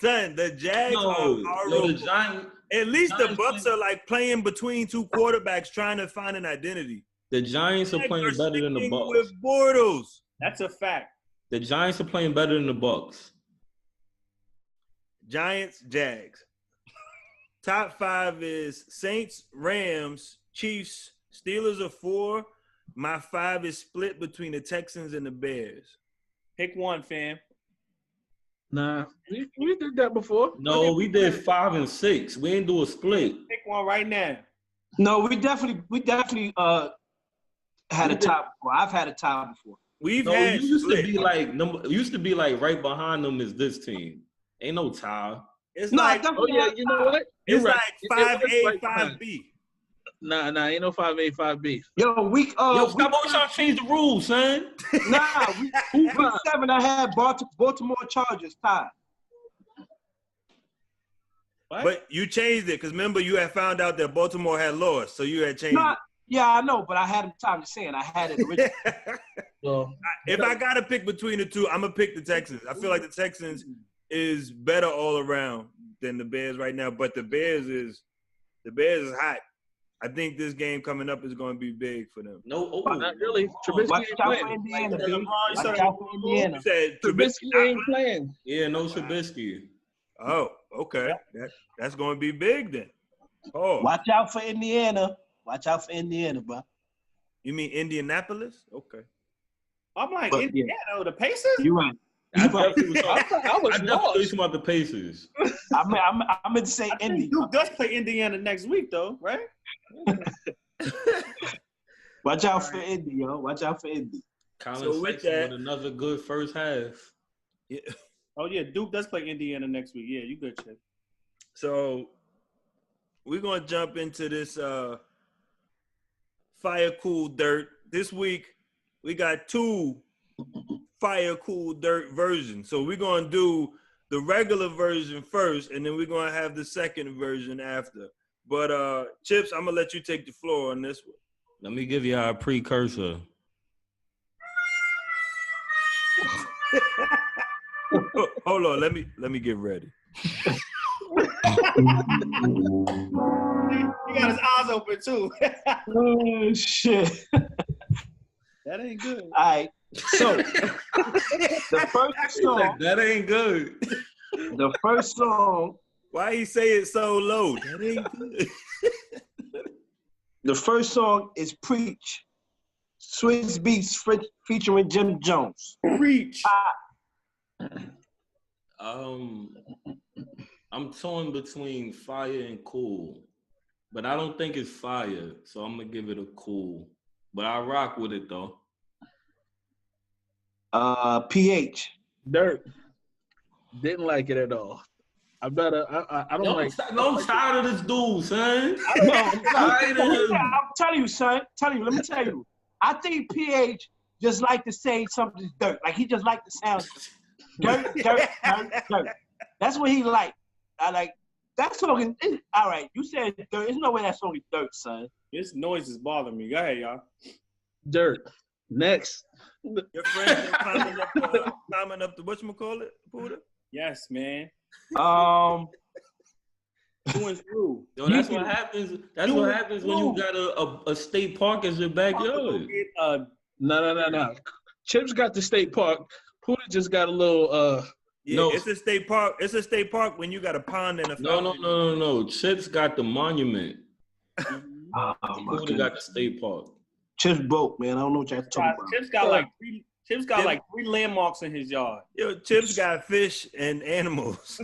S1: son, the Jags are horrible.
S5: No, the Giants.
S1: At least the Bucks are like playing between 2 quarterbacks trying to find an identity.
S5: The Giants are playing better than the Bucks.
S1: With Bortles.
S4: That's a fact.
S5: The Giants are playing better than the Bucks.
S1: Giants, Jags. Top 5 is Saints, Rams, Chiefs, Steelers are 4. My 5 is split between the Texans and the Bears.
S4: Pick one, fam.
S2: Nah, we did that before.
S5: No, we did 5 and 6. We ain't do a split.
S4: Pick one right now.
S3: No, we definitely had a tie before. I've had a tie before.
S1: We've had
S5: used
S1: split.
S5: to be like right behind them is this team. Ain't no tie.
S1: It's
S3: No,
S1: like,
S3: definitely
S2: Oh yeah, you know what?
S1: it's
S2: You're
S1: like
S2: right.
S1: 5A, 5B.
S2: Nah, ain't no 5A, 5B.
S3: Yo,
S5: Yo,
S3: week
S5: stop always trying to change the rules, son.
S3: week 7, I had Baltimore Chargers tied.
S4: What?
S1: But you changed it because remember you had found out that Baltimore had lost, so you had changed it.
S3: Yeah, I know, but I had them time to saying I had it originally.
S2: So
S1: If I got to pick between the two, I'm going to pick the Texans. I feel like the Texans is better all around than the Bears right now, but the Bears is hot. I think this game coming up is going to be big for them.
S5: No,
S2: not really. Trubisky
S3: Watch
S2: ain't
S3: out for
S2: playing.
S3: Indiana,
S4: LeBron,
S3: baby.
S4: you
S3: Watch
S4: said
S3: out for Indiana.
S1: You said
S2: Trubisky ain't playing.
S5: Yeah, no Trubisky.
S1: Oh, okay. That's going to be big then. Oh,
S3: Watch out for Indiana. Watch out for Indiana, bro.
S1: you mean Indianapolis? Okay.
S4: I'm like,
S3: But,
S4: Indiana, the Pacers?
S3: You're right.
S5: I definitely was
S2: I was
S5: talking
S2: lost.
S5: about the Pacers.
S3: I meant to say
S4: I think
S3: Indy.
S4: Duke does play Indiana next week, though, right?
S3: Watch out for Indy, yo. Watch out for Indy.
S5: Colin
S1: So with
S5: Sexton
S1: that-
S5: with another good first half.
S1: Yeah.
S4: Oh, yeah, Duke does play Indiana next week. Yeah, you good, Chip.
S1: So we're going to jump into this Fire Cool Dirt. This week, we got 2 Fire Cool Dirt versions. So we're going to do the regular version first, and then we're going to have the second version after. But, Chips, I'm going to let you take the floor on this one.
S5: Let me give you a precursor.
S1: Hold on. Let me get ready.
S4: He got his eyes open, too.
S3: Oh, shit.
S4: That ain't good.
S3: All right. So, the first song,
S5: That ain't good.
S1: Why he say it so low? That ain't good.
S3: the first song is Preach. Swiss Beats featuring Jim Jones.
S4: Reach.
S5: I'm torn between fire and cool, but I don't think it's fire, so I'm gonna give it a cool. But I rock with it though.
S3: PH.
S2: Dirt. Didn't like it at all. I don't like.
S5: I'm tired of this dude, son.
S3: I'm
S5: tired of him.
S3: telling you, son. Let me tell you. I think PH just like to say something's dirt. Like he just like the sound. Dirt. That's what he like. I like that song. All right, you said dirt. There's no way that song is dirt, son.
S4: This noise is bothering me. Go ahead, y'all.
S2: Dirt. Next.
S1: Your friends are climbing up the whatchamacallit, Buddha?
S4: Yes, man.
S3: Um,
S4: Through and through.
S5: Yo, that's what happens. That's what happens when you got a state park as your backyard.
S2: No. Chips got the state park. Puda just got a little.
S1: Yeah,
S5: No.
S1: it's a state park. It's a state park when you got a pond and a fountain.
S5: No. Chips got the monument.
S3: oh my
S5: Puda
S3: goodness.
S5: got the state park.
S3: Chips broke, man. I don't know what y'all talking about.
S4: Chip's got like three landmarks in his yard.
S1: Yo, Chips got fish and animals.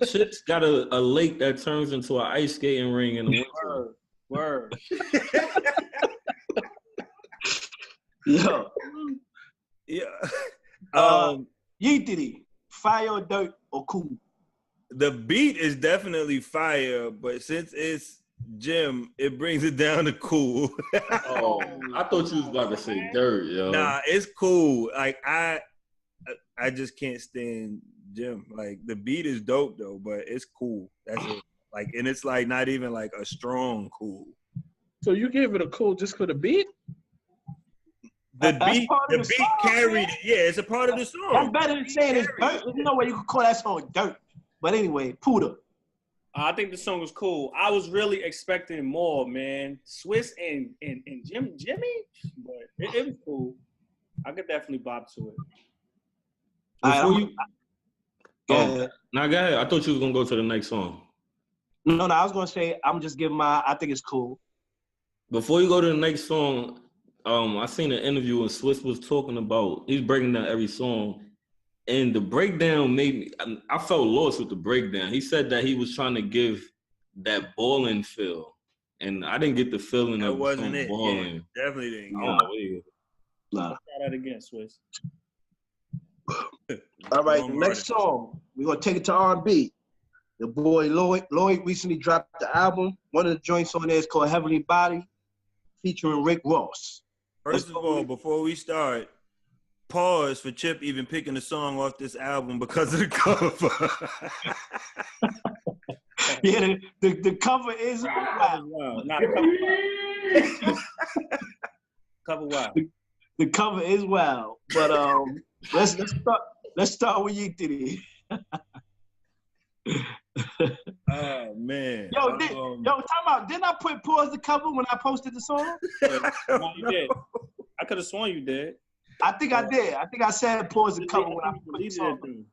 S5: Chips got a lake that turns into an ice skating ring in the winter.
S4: Word.
S3: Yo,
S1: Yeah.
S3: Yeetity, fire or dirt or cool?
S1: The beat is definitely fire, but since it's Jim, it brings it down to cool.
S5: Oh, I thought you was about to say dirt, yo.
S1: Nah, it's cool. Like I just can't stand Jim. Like the beat is dope though, but it's cool. That's it. Like, and it's like not even like a strong cool.
S2: So you gave it a cool just for the beat?
S1: The beat carried it. Yeah, it's a part of the song.
S3: That's better than saying it's dirt. There's no way you could call that song dirt. But anyway, Puda.
S4: I think the song was cool. I was really expecting more, man. Swiss and Jimmy, but it was cool. I could definitely bop to it.
S5: Before you, go ahead. I thought you was gonna go to the next song.
S3: No, I was gonna say I'm just giving I think it's cool.
S5: Before you go to the next song, I seen an interview and Swiss was talking about he's breaking down every song, and the breakdown made me. I felt lost with the breakdown. He said that he was trying to give that balling feel, and I didn't get the feeling
S1: that
S5: of
S1: wasn't it.
S5: balling.
S1: Yeah, definitely didn't.
S3: Nah.
S4: Try that again, Swiss.
S3: All right, the next song we're gonna take it to R&B. The boy Lloyd recently dropped the album. One of the joints on there is called Heavenly Body, featuring Rick Ross.
S1: First of all, before we start, pause for Chip even picking a song off this album because of the cover.
S3: Yeah, the cover is wild.
S4: Wow. Not cover wild.
S3: The cover is wild, but let's start with you, Diddy.
S1: Oh man.
S3: Yo, time out. Didn't I pause the cover when I posted the song?
S4: No, you did. I could have sworn you did.
S3: I think I did. I think I said pause the cover when I posted the song.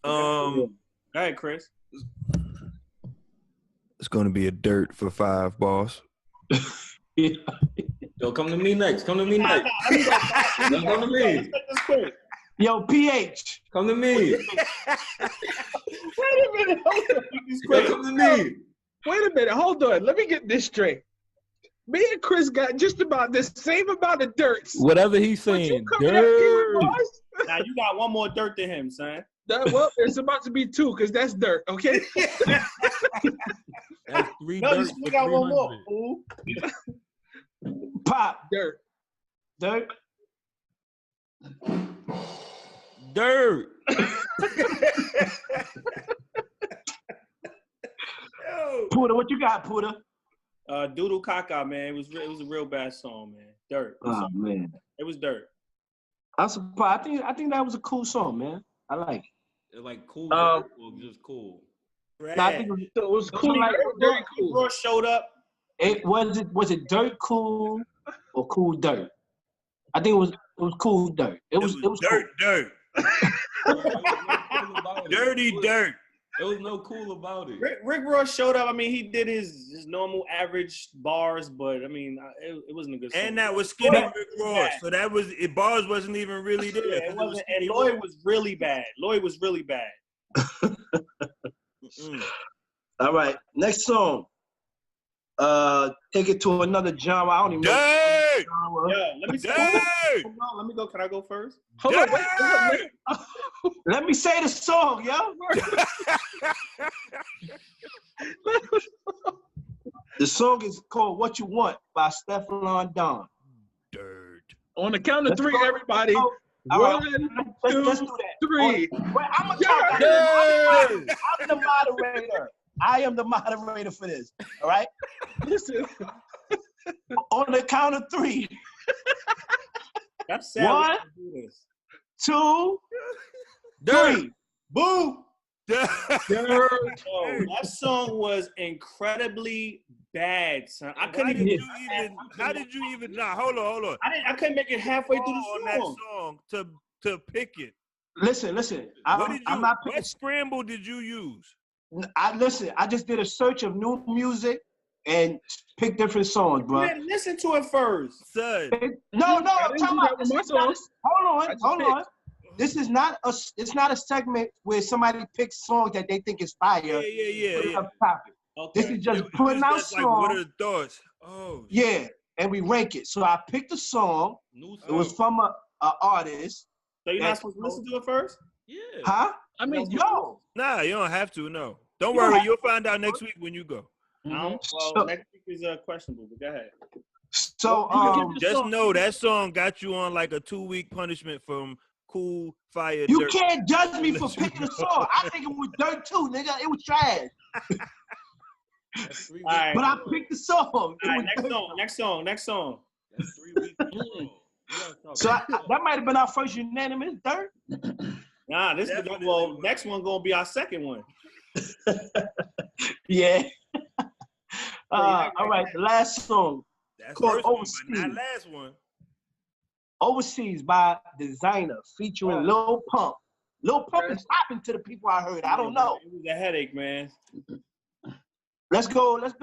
S4: Go ahead, Chris.
S1: It's gonna be a dirt for 5, boss.
S3: Yeah.
S5: Yo, come to me next. Come to me next. Come to me.
S3: Yo, PH.
S5: Come to me.
S2: Wait a minute.
S5: Yo, come to me.
S2: Wait a minute. Hold on. Let me get this straight. Me and Chris got just about the same amount of dirt.
S5: Whatever he's saying. Dirt.
S4: Now you got one more dirt than him, son.
S2: Well, there's about to be 2 because that's dirt, okay?
S5: That's 3
S4: No,
S5: dirt
S4: you
S5: for
S4: still got one more,
S5: 300.
S4: fool.
S3: Pop.
S2: Dirt.
S3: Dirt.
S5: Dirt.
S3: Puda, what you got, Puda?
S4: Doodle Caca, man. It was a real bad song, man. Dirt.
S3: Oh man.
S4: It was dirt.
S3: I'm surprised. I think that was a cool song, man. I like it.
S5: It's like cool, or just cool.
S3: No, I think
S2: it was cool.
S3: Like,
S2: Very cool.
S4: Ross showed up.
S3: Was it dirt cool or cool dirt? I think it was cool dirt. It was
S1: dirt,
S3: cool.
S1: dirt. Dirty dirt.
S5: There was no cool about it.
S4: Rick Ross showed up. I mean, he did his normal average bars, but I mean, it wasn't a good song.
S1: And that was skinny Rick Ross. So that was bars wasn't even really there.
S4: Yeah, it wasn't. And Lloyd was really bad. Lloyd was really bad.
S3: All right, next song. Take it to another genre. I don't even know.
S4: Yeah, let me say. Let me go. Can I go first?
S2: Hold on, wait.
S3: Let me say the song, yo. The song is called "What You Want" by Stefflon Don.
S1: Dirt.
S2: On the count of 3, everybody.
S3: All right. Let's do that.
S2: 3.
S3: Wait, I'm gonna talk. I'm the moderator. I am the moderator for this. All right.
S2: Listen.
S3: On the count of 3.
S4: That's sad.
S3: 1, 2, 3.
S4: Boo.
S1: Dirt.
S4: Oh, that song was incredibly bad, son. I couldn't even.
S1: How did you even? Nah, hold on.
S4: I couldn't make it halfway through the
S1: on
S4: song.
S1: that song to pick it.
S3: Listen.
S1: What scramble did you use?
S3: I just did a search of new music and picked different songs, bro.
S4: You didn't listen to it first,
S1: Son.
S3: No, I'm talking about. Hold on. This is not it's not a segment where somebody picks songs that they think is fire.
S1: Yeah.
S3: Okay. This is just putting out songs.
S1: Like, what are the thoughts? Oh.
S3: Yeah, and we rank it. So I picked a song. It was from a artist.
S4: So you're not supposed to listen to it first?
S5: Yeah.
S3: Huh?
S2: I mean,
S3: no.
S1: Nah, you don't have to. No. Don't worry. You'll find out next week when you go.
S4: Well, next week is questionable, but go ahead.
S3: So
S1: just know that song got you on like a 2-week punishment from Cool Fire.
S3: you
S1: Dirt.
S3: can't judge me for picking a song. I think it was dirt too, nigga. It was trash.
S4: All right.
S3: But I picked the song.
S4: All right, next song.
S5: That's 3 weeks.
S3: So that might have been our first unanimous dirt.
S4: Nah, next one gonna be our second one.
S3: Yeah. All right, the last song.
S1: That's
S3: called
S1: first one,
S3: Overseas.
S1: but not last one.
S3: Overseas by Designer featuring Lil Pump. Lil Pump is popping to the people I heard. I don't know.
S4: It was a headache, man.
S3: Let's go. Let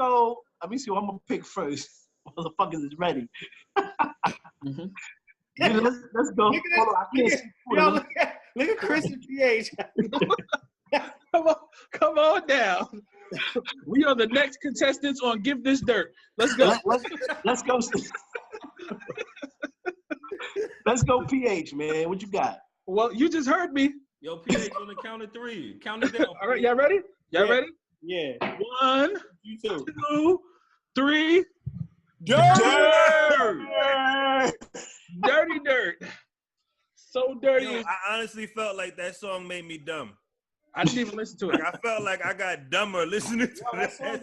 S3: me see what I'm gonna pick first. Motherfuckers is ready. Let's go. Hold on, I can't see.
S4: Yo, look at Chris and PH.
S2: Come on down. We are the next contestants on Give This Dirt. Let's go.
S3: Let's go. Let's go, PH, man. What you got?
S2: Well, you just heard me.
S5: Yo, PH on the count of 3. Count it down.
S2: All right, y'all ready? Y'all ready?
S4: Yeah.
S2: 1,
S4: You too.
S2: 2, 3.
S1: Dirt!
S2: Dirty dirt. So dirty.
S1: Yo, I honestly felt like that song made me dumb.
S2: I didn't even listen to it.
S1: Like, I felt like I got dumber listening to that song.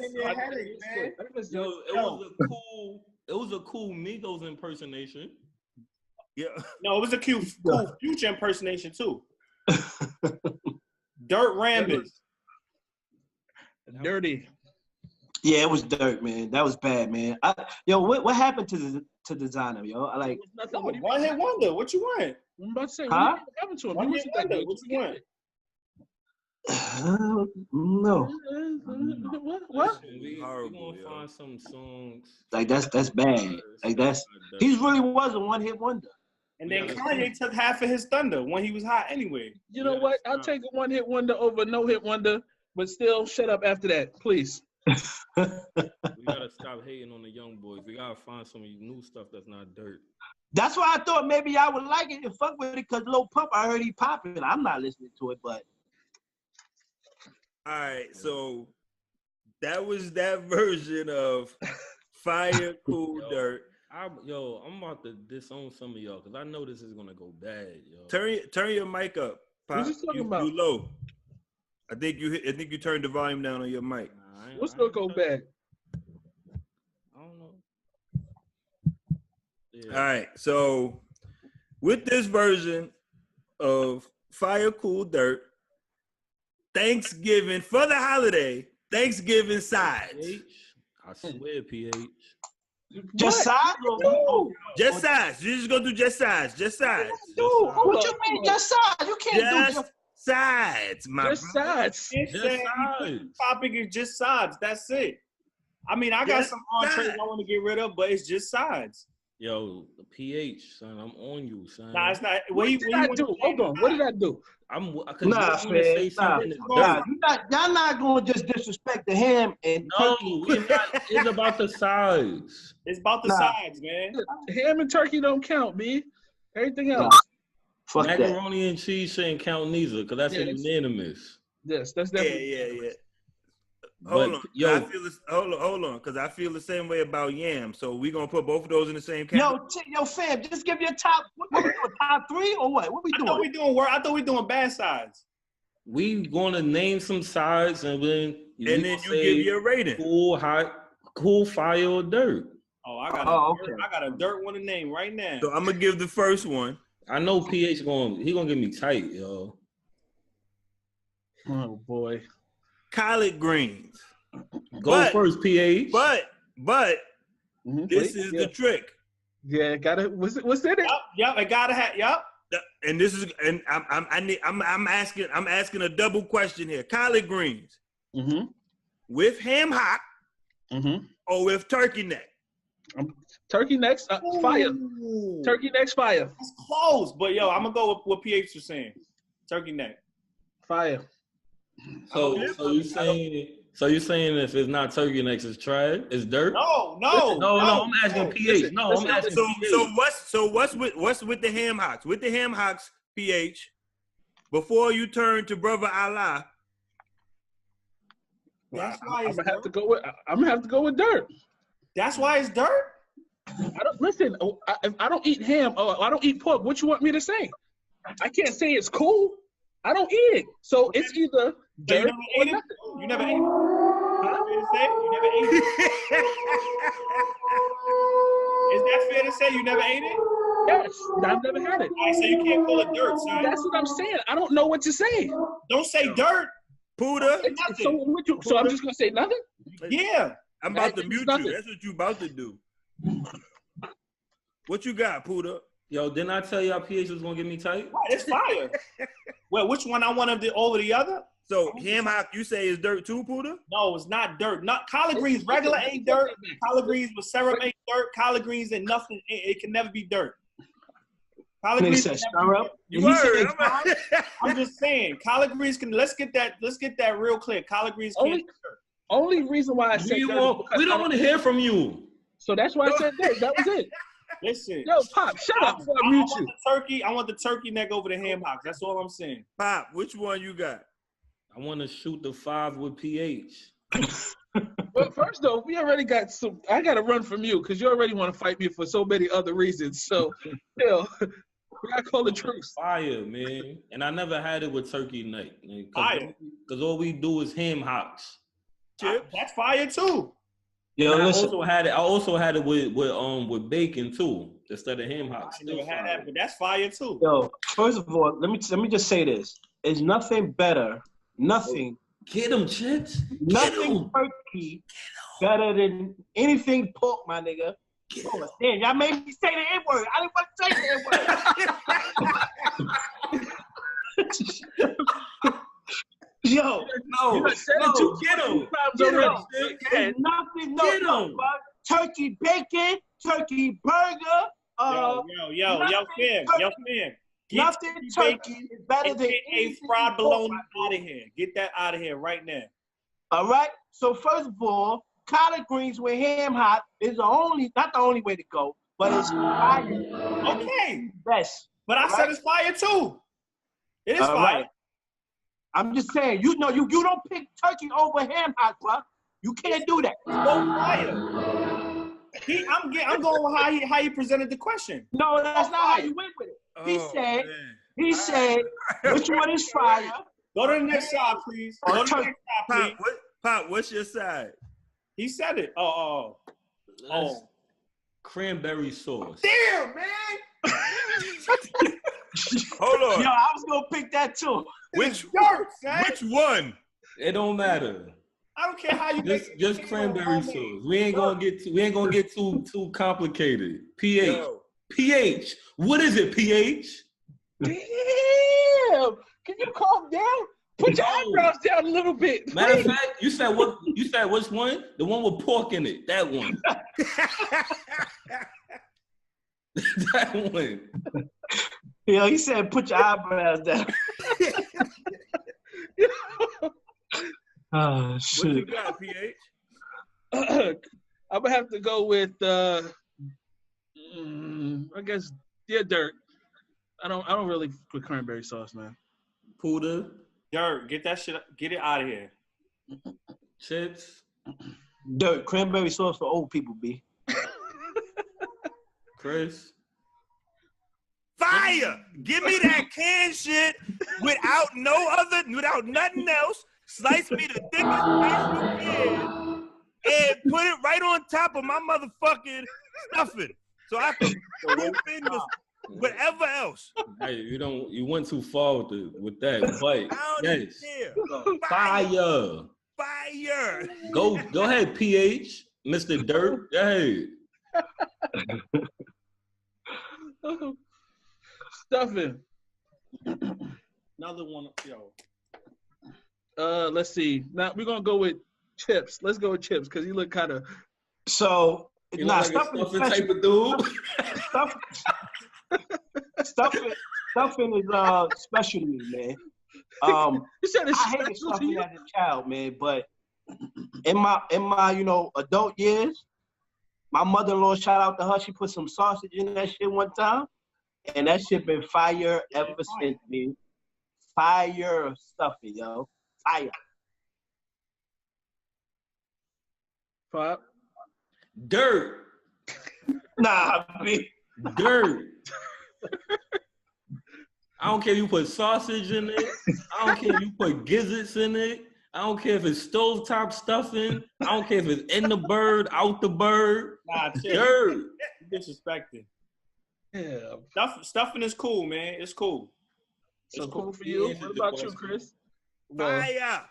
S5: Yo, it was a cool Migos impersonation.
S1: Yeah.
S4: No, it was a cool Future impersonation too. Dirt Rambus.
S2: Dirty.
S3: Yeah, it was dirt, man. That was bad, man. What happened to Designer, yo? I like
S4: One hit wonder. What you want?
S2: I'm about to say,
S3: huh?
S2: what happened to him?
S4: One hit wonder. What you want?
S3: No.
S2: What?
S5: We gonna find some songs.
S3: Like that's bad. Like he really was a one-hit wonder.
S4: And then Kanye took half of his thunder when he was hot anyway.
S2: You know what? I'll take a one-hit wonder over a no-hit wonder, but still shut up after that, please.
S5: We gotta stop hating on the young boys. We gotta find some new stuff that's not dirt.
S3: That's why I thought maybe I would like it and fuck with it because Lil Pump, I heard he popping. I'm not listening to it, but.
S1: All right, so that was that version of Fire Cool Dirt.
S5: I'm about to disown some of y'all because I know this is gonna go bad, yo.
S1: Turn your mic up, Pop.
S2: What you talking about?
S1: You low. I think you turned the volume down on your mic.
S2: What's gonna go bad?
S5: I don't know.
S1: Yeah. All right, so with this version of Fire Cool Dirt, Thanksgiving for the holiday, Thanksgiving sides.
S5: I swear, PH.
S3: Just sides?
S1: Just sides. You're just gonna do just sides. Just sides.
S3: Dude, what you mean just sides? You can't do just
S1: sides, my
S2: just sides.
S1: Just sides.
S4: Topic is just sides. That's it. I mean, I got some entrees I want to get rid of, but it's just sides.
S5: Yo, the PH, son, I'm on you, son.
S4: Nah, it's not.
S2: What did I do? Hold on. What did I do?
S3: Nah, man. Y'all not gonna just disrespect the ham and turkey.
S5: It's about the sides.
S4: It's about the sides, man.
S2: Ham and turkey don't count, B. Everything else.
S3: Fuck
S5: Macaroni and cheese shouldn't count neither, because that's unanimous.
S2: Yes, that's definitely.
S1: Yeah. Hold on, because I feel the same way about yam. So we're gonna put both of those in the same category.
S3: Yo, fam, just give your top. What we doing? Top 3 or what? What we doing?
S4: I thought we doing bad sides.
S5: We gonna name some sides and then you
S1: give your rating.
S5: Cool fire or dirt.
S4: Oh, I got a dirt one to name right now.
S1: So I'm gonna give the first one.
S5: I know PH gonna get me tight, yo.
S2: Oh boy.
S1: Collard greens.
S5: Go first, PH.
S1: But this is the trick.
S2: Yeah, gotta. What's in it?
S4: Yep, I gotta have. Yep.
S1: And this is, and I'm asking a double question here. Collard greens, with ham hock, or with turkey neck.
S2: Turkey necks, fire. Turkey necks, fire.
S4: It's close, but yo, I'm gonna go with what PH was saying. Turkey neck,
S2: fire.
S5: So you saying if it's not turkey necks, it's trash? It's dirt?
S4: No.
S5: I'm asking PH. I'm asking.
S1: So what's with the ham hocks? With the ham hocks, PH, before you turn to Brother Allah,
S4: That's why
S2: I'm
S4: it's
S2: gonna have
S4: dirt.
S2: to go with. I'm gonna have to go with dirt.
S4: That's why it's dirt.
S2: I don't listen. If I don't eat ham. I don't eat pork. What you want me to say? I can't say it's cool. I don't eat it. So it's either
S4: So you
S2: dirt
S4: never
S2: or
S4: ate it?
S2: nothing.
S4: You never ate it? Fair to say? You never ate it? Is that fair to say you never ate it?
S2: Yes, I've never had it.
S4: All right, so you can't call it dirt, son.
S2: That's what I'm saying. I don't know what to say.
S4: Don't say dirt.
S1: Puda,
S2: So I'm just gonna say nothing.
S4: Yeah.
S1: I'm about to
S2: That
S1: mute
S2: is nothing.
S1: you. That's what you about to do. What you got, Puda?
S5: Yo, didn't I tell y'all PH was gonna get me tight?
S4: Right, it's fire. Well, which one I want over the other?
S1: So ham hock, you say is dirt too, Puda?
S4: No, it's not dirt. Not collard greens. Regular ain't dirt. Collard greens with syrup ain't dirt. Collard greens and nothing. It can never be dirt. Collard
S3: Nigga
S4: greens.
S3: said
S4: can never be
S3: syrup.
S1: You
S3: He
S1: heard.
S3: said
S4: I'm just saying, collard greens can. Let's get that real clear. Collard greens can't. be dirt.
S2: Only reason why I said
S5: We
S2: dirt
S5: don't want to hear from you.
S2: So that's why I said dirt. That was it.
S4: Listen.
S2: Yo, Pop, shut up before I mute you.
S4: I want the turkey neck over the ham hocks. That's all I'm saying.
S1: Pop, which one you got?
S5: I want to shoot the 5 with PH.
S2: But first though, we already got some. I got to run from you because you already want to fight me for so many other reasons. So, we gotta call the truth.
S5: Fire, man. And I never had it with turkey neck.
S4: Fire.
S5: Because all we do is ham hocks.
S1: Chips?
S4: That's fire too.
S3: Yo,
S5: And
S3: listen.
S5: I also had it with bacon too, instead of ham hocks.
S4: I never had that, but that's fire too.
S3: Yo, first of all, let me just say this. There's nothing better, nothing
S5: Get him, Chips.
S3: turkey better than anything pork, my nigga. Oh, damn, y'all made me say the N-word. I didn't want to say the N-word. Yo,
S5: No,
S2: Get him.
S3: there's nothing,
S5: Get
S3: no,
S5: him.
S3: turkey bacon, turkey burger,
S4: Yo, fam.
S3: nothing turkey is better than
S4: A
S3: anything
S4: fried
S3: pork,
S4: bologna out of here. Get that out of here right now.
S3: all right? So first of all, collard greens with ham hock is not the only way to go, but it's fire.
S4: Okay,
S3: Best.
S4: but I said it's fire too. It is
S3: All
S4: fire.
S3: right. I'm just saying, you don't pick turkey over ham hock, bro. You can't do that.
S4: It's both fire. I'm going with how he presented the question.
S3: No, that's not how you went with it. He said, which one is fire?
S4: Go to the next side, please. Go to the next side, please.
S1: Pop, what's your side?
S4: He said it. Oh.
S5: Cranberry sauce.
S4: Damn, man.
S1: Hold on.
S3: Yo, I was gonna pick that too.
S1: Which
S4: Dirt, son.
S1: one?
S5: It don't matter.
S4: I don't care how you
S5: Just cranberry sauce. We ain't gonna get too complicated. PH. What is it, PH?
S2: Damn. Can you calm down? Put your eyebrows down a little bit.
S5: Matter of fact, you said what? You said which one? The one with pork in it. That one. That one.
S3: Yo, he said, put your eyebrows down. Oh,
S1: What
S3: shit.
S1: you got, PH?
S2: I'm gonna have to go with I guess dirt. I don't really with cranberry sauce, man.
S5: Puda.
S4: Dirt, get it out of here.
S5: Chips.
S3: Dirt, cranberry sauce for old people, B.
S5: Chris.
S1: Fire! Give me that canned shit without nothing else. Slice me the thickest piece you can and put it right on top of my motherfucking stuffing. So I can scoop in the whatever else.
S5: Hey, you went too far with that. But
S1: I don't even
S5: yes.
S1: care.
S5: Fire.
S1: Fire!
S5: Go ahead, PH. Mr. Dirt. Hey.
S2: Stuffing.
S4: Another one, yo.
S2: Let's see. Now we're gonna go with chips. Let's go with chips because you look kind of.
S3: So,
S5: You
S3: nah,
S5: look like a
S3: stuffing is
S5: stuffing type
S3: special.
S5: of dude.
S3: Stuffing is special to me, man.
S2: You said it's
S3: I hated
S2: special to
S3: stuffing
S2: you.
S3: as a child, man, but in my adult years, my mother-in-law, shout out to her, she put some sausage in that shit one time, and that shit been fire ever since, man. Fire stuffing, yo. Fire.
S2: Pop.
S5: Dirt.
S3: Nah, B.
S5: Dirt. I don't care if you put sausage in it. I don't care if you put gizzards in it. I don't care if it's stovetop stuffing. I don't care if it's in the bird, out the bird.
S4: Nah, chill.
S5: Dirt.
S4: You disrespecting.
S2: Yeah.
S4: Stuffing is cool, man. It's cool.
S2: So
S4: It's
S2: cool for you. What about you, Chris? Well,
S1: Fire.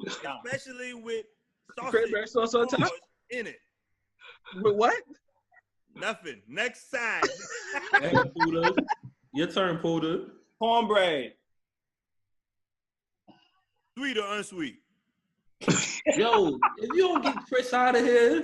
S1: Especially with
S2: cranberry sauce on top
S1: in it.
S2: with what?
S1: Nothing. Next side.
S5: Hey, Puda. Your turn, Puda.
S4: Cornbread.
S1: Sweet or unsweet?
S5: Yo, if you don't get Chris out of here,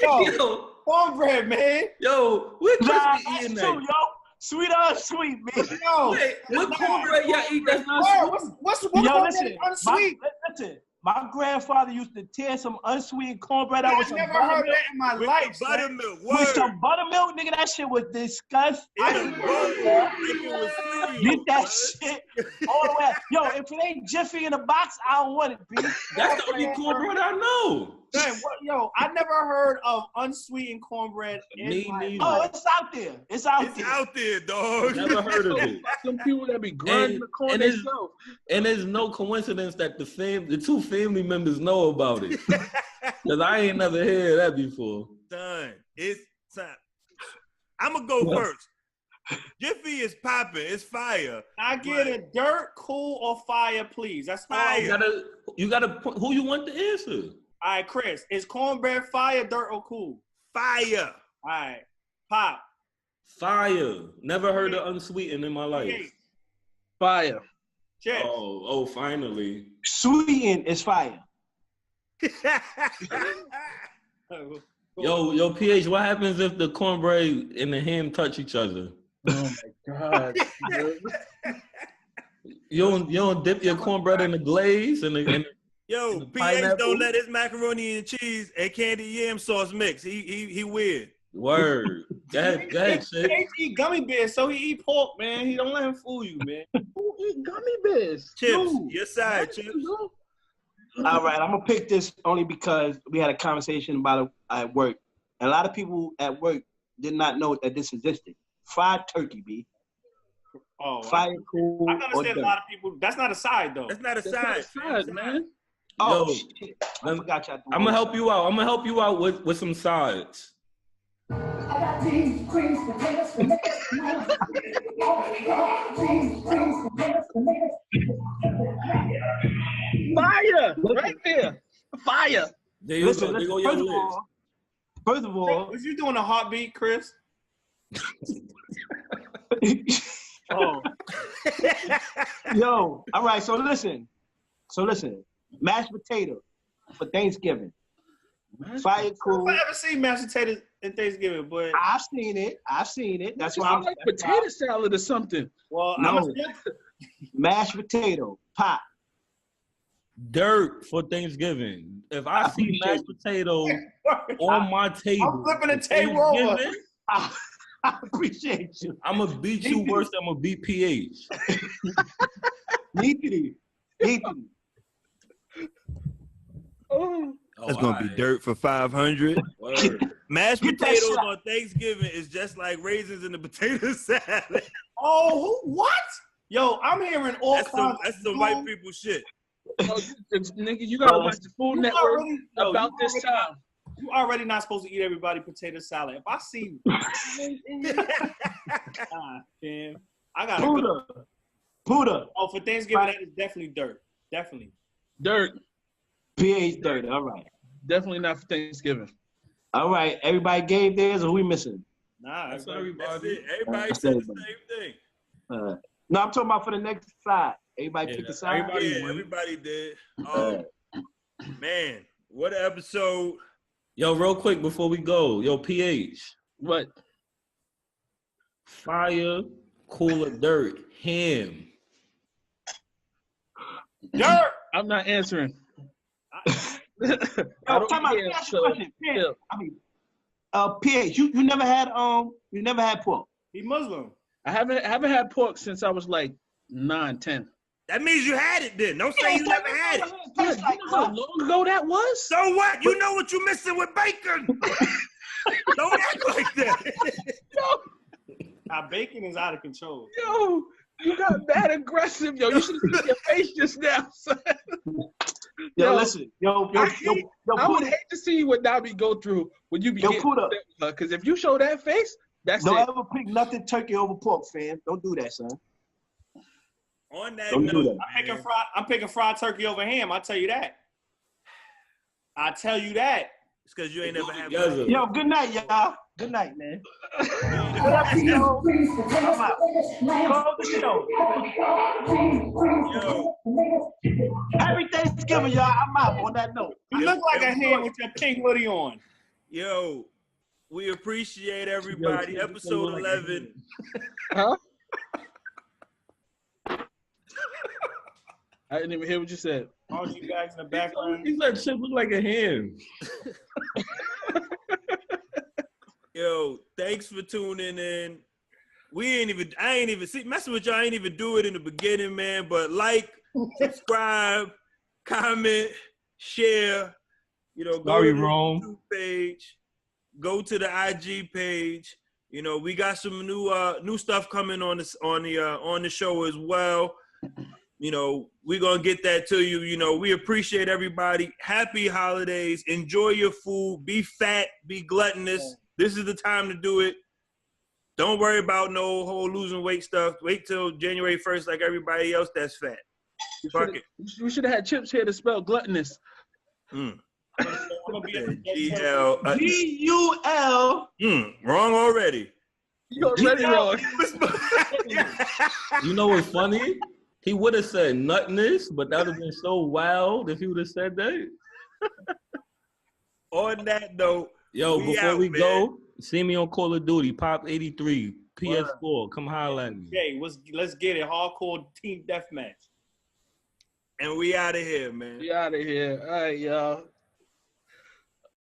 S4: Yo, cornbread, man.
S5: yo, where Chris
S3: Nah,
S5: be
S3: that's
S5: eating
S3: true,
S5: that?
S3: yo. Sweet or unsweet, man.
S4: Yo,
S5: Wait, what cornbread y'all eat that's not
S4: Word,
S5: sweet?
S4: what's
S3: Yo,
S4: cornbread
S3: listen.
S4: unsweet?
S3: Listen. My grandfather used to tear some unsweetened cornbread out with
S4: I
S3: some
S4: never heard
S3: buttermilk.
S4: that in my
S1: With
S4: life.
S1: the buttermilk.
S3: With
S1: Word.
S3: some buttermilk, nigga, that shit was disgusting.
S1: In a bowl. Like it was cereal.
S3: Get that
S1: son.
S3: shit all the way. Yo, if it ain't Jiffy in the box, I don't want it, B.
S5: That's the only cornbread I know.
S4: Man, yo, I never heard of unsweetened cornbread in
S5: Me
S4: my
S5: neither.
S3: Oh,
S4: life.
S3: it's out there. It's out
S1: It's
S3: there.
S1: out there, dog.
S5: Never heard of it.
S2: Some people that be grinding the corn
S5: and it's-
S2: themselves.
S5: And there's no coincidence that the two family members know about it. Because I ain't never heard that before.
S1: Son, it's time. I'm going to go first. Jiffy is popping. It's fire.
S4: I get a dirt, cool, or fire, please. That's all.
S1: Fire.
S5: You gotta who you want to answer.
S4: All right, Chris, is cornbread fire, dirt, or cool?
S1: Fire.
S4: All right, Pop.
S5: Fire. Never heard of unsweetened in my life.
S4: Hey,
S2: Fire.
S4: Chips.
S5: Oh, finally.
S3: Sweetened is fire.
S5: Yo, PH, what happens if the cornbread and the ham touch each other?
S2: Oh my God.
S5: You don't dip your cornbread in the glaze and the
S1: Yo,
S5: The
S1: PH
S5: pineapple?
S1: don't let his macaroni and cheese and candy yam sauce mix. He weird.
S5: word. Go ahead, Chip.
S4: He eat gummy bears, so he eat pork, man. He don't let him fool you, man.
S2: Who eat gummy bears?
S1: Chips,
S2: No.
S1: your side, Chips.
S3: All right, I'm gonna pick this only because we had a conversation about it at work. And a lot of people at work did not know that this existed. Fried turkey, B.
S4: Oh,
S3: Fire, cool,
S4: I
S3: or
S4: understand a
S3: dirt.
S4: lot of people. That's not a side though.
S1: That's not a
S2: That's
S1: side.
S2: not sad, man.
S3: Oh,
S5: Yo,
S3: shit. I forgot y'all.
S5: I'm gonna help you out. I'm gonna help you out with some sides.
S6: I got beans, greens, potatoes, tomatoes,
S2: Fire. Right there. Fire.
S5: There you
S3: Listen,
S5: go. There
S3: listen,
S5: go your
S3: first of
S5: list.
S3: all, first of all,
S4: Was you doing a heartbeat, Chris? Oh,
S3: yo, all right, so listen, mashed potato for Thanksgiving. Fire, cool.
S4: I ever seen mashed potatoes at Thanksgiving, but
S3: I've seen it. That's why I'm
S2: like potato salad or something.
S4: well,
S3: No. Mashed potato, pop.
S5: Dirt for Thanksgiving. If I see mashed potato on my table,
S4: I'm flipping the
S5: for
S4: table over.
S5: Thanksgiving,
S3: I appreciate you.
S5: I'm gonna beat you worse than I'm gonna beat PH.
S3: Neatly.
S2: Oh.
S1: That's gonna be dirt for 500.
S5: Word.
S1: Mashed
S3: Get that
S1: potatoes
S3: shot.
S1: on Thanksgiving is just like raisins in the potato salad.
S4: Oh, what? Yo, I'm hearing all
S1: That's
S4: kinds.
S1: some white people shit.
S2: Oh, nigga, you gotta watch the Food Network about this time.
S4: You already not supposed to eat everybody potato salad. If I see, damn, I gotta go.
S3: Buddha.
S4: Oh, for Thanksgiving, that is definitely dirt. Definitely.
S2: Dirt.
S3: PH 30. All right.
S2: Definitely not for Thanksgiving.
S3: All right. Everybody gave theirs, or who we missing?
S4: Nah,
S5: That's
S4: everybody.
S5: everybody.
S1: That's it. Everybody
S3: That's
S1: said the
S3: everybody.
S1: same thing.
S3: No, I'm talking about for the next side. Everybody pick a side.
S5: everybody
S1: Yeah,
S5: won.
S1: everybody did. Oh, man, what an episode.
S5: Yo, real quick before we go, yo, PH.
S2: What?
S5: Fire, cooler, dirt, ham.
S4: Dirt.
S2: I'm not answering.
S3: Yo,
S2: I don't
S3: time out. Let
S2: care,
S3: me ask you
S2: so,
S3: a question. PH,
S2: yeah.
S3: I mean, PH, you never had pork.
S4: He Muslim.
S2: I haven't had pork since I was like 9, 10.
S1: That means you had it then. Don't say you never had it.
S3: Tastes like
S2: How long ago that was?
S1: So what? You know what you're missing with bacon. Don't act like that.
S4: Now, bacon is out of control.
S2: Yo, you got mad aggressive, yo. You should have seen your face just now, son.
S3: Yo, listen. Yo,
S2: I would hate to see what Nabi go through when you be getting
S3: Puda.
S2: because if you show that face, that's
S3: Don't
S2: it.
S3: ever pick nothing turkey over pork, fam. Don't do that, son.
S1: On that
S3: Don't do
S1: note,
S3: that.
S4: I'm picking fried turkey over ham. I tell you that. I tell you that.
S1: it's because you ain't never had
S5: Together.
S3: Yo, good night, y'all. Good night, man.
S6: What up, yo?
S3: I'm out. Close the show.
S1: Yo,
S3: Happy Thanksgiving, y'all. I'm out on that note.
S4: You look like a ham with your pink hoodie on.
S1: yo, we appreciate everybody. Episode 11.
S2: Huh? I didn't even hear what you said.
S4: All you guys in the background.
S5: He said shit look like a ham.
S1: Yo, thanks for tuning in. I ain't even see messing with y'all. I ain't even do it in the beginning, man. But like, subscribe, comment, share. You know, go
S5: Sorry,
S1: to the
S5: Rome.
S1: YouTube page, go to the IG page. You know, we got some new stuff coming on the show as well. You know, we're gonna get that to you. You know, we appreciate everybody. Happy holidays. Enjoy your food. Be fat. Be gluttonous. This is the time to do it. Don't worry about no whole losing weight stuff. Wait till January 1st like everybody else that's fat. Fuck it.
S2: We should have had Chips here to spell gluttonous.
S1: Mm.
S4: I'm gonna be at the
S1: G-L.
S3: G-U-L.
S1: Wrong already.
S2: You already wrong.
S5: You know what's funny? He would have said nutness, but that would have been so wild if he would have said that.
S1: On that note,
S5: Yo,
S1: we
S5: before
S1: out,
S5: we
S1: man.
S5: go, see me on Call of Duty, Pop 83, PS4. Come holler at me.
S4: Okay, let's get it. Hardcore team deathmatch.
S1: And we out of here, man.
S2: We out of here. All right, y'all.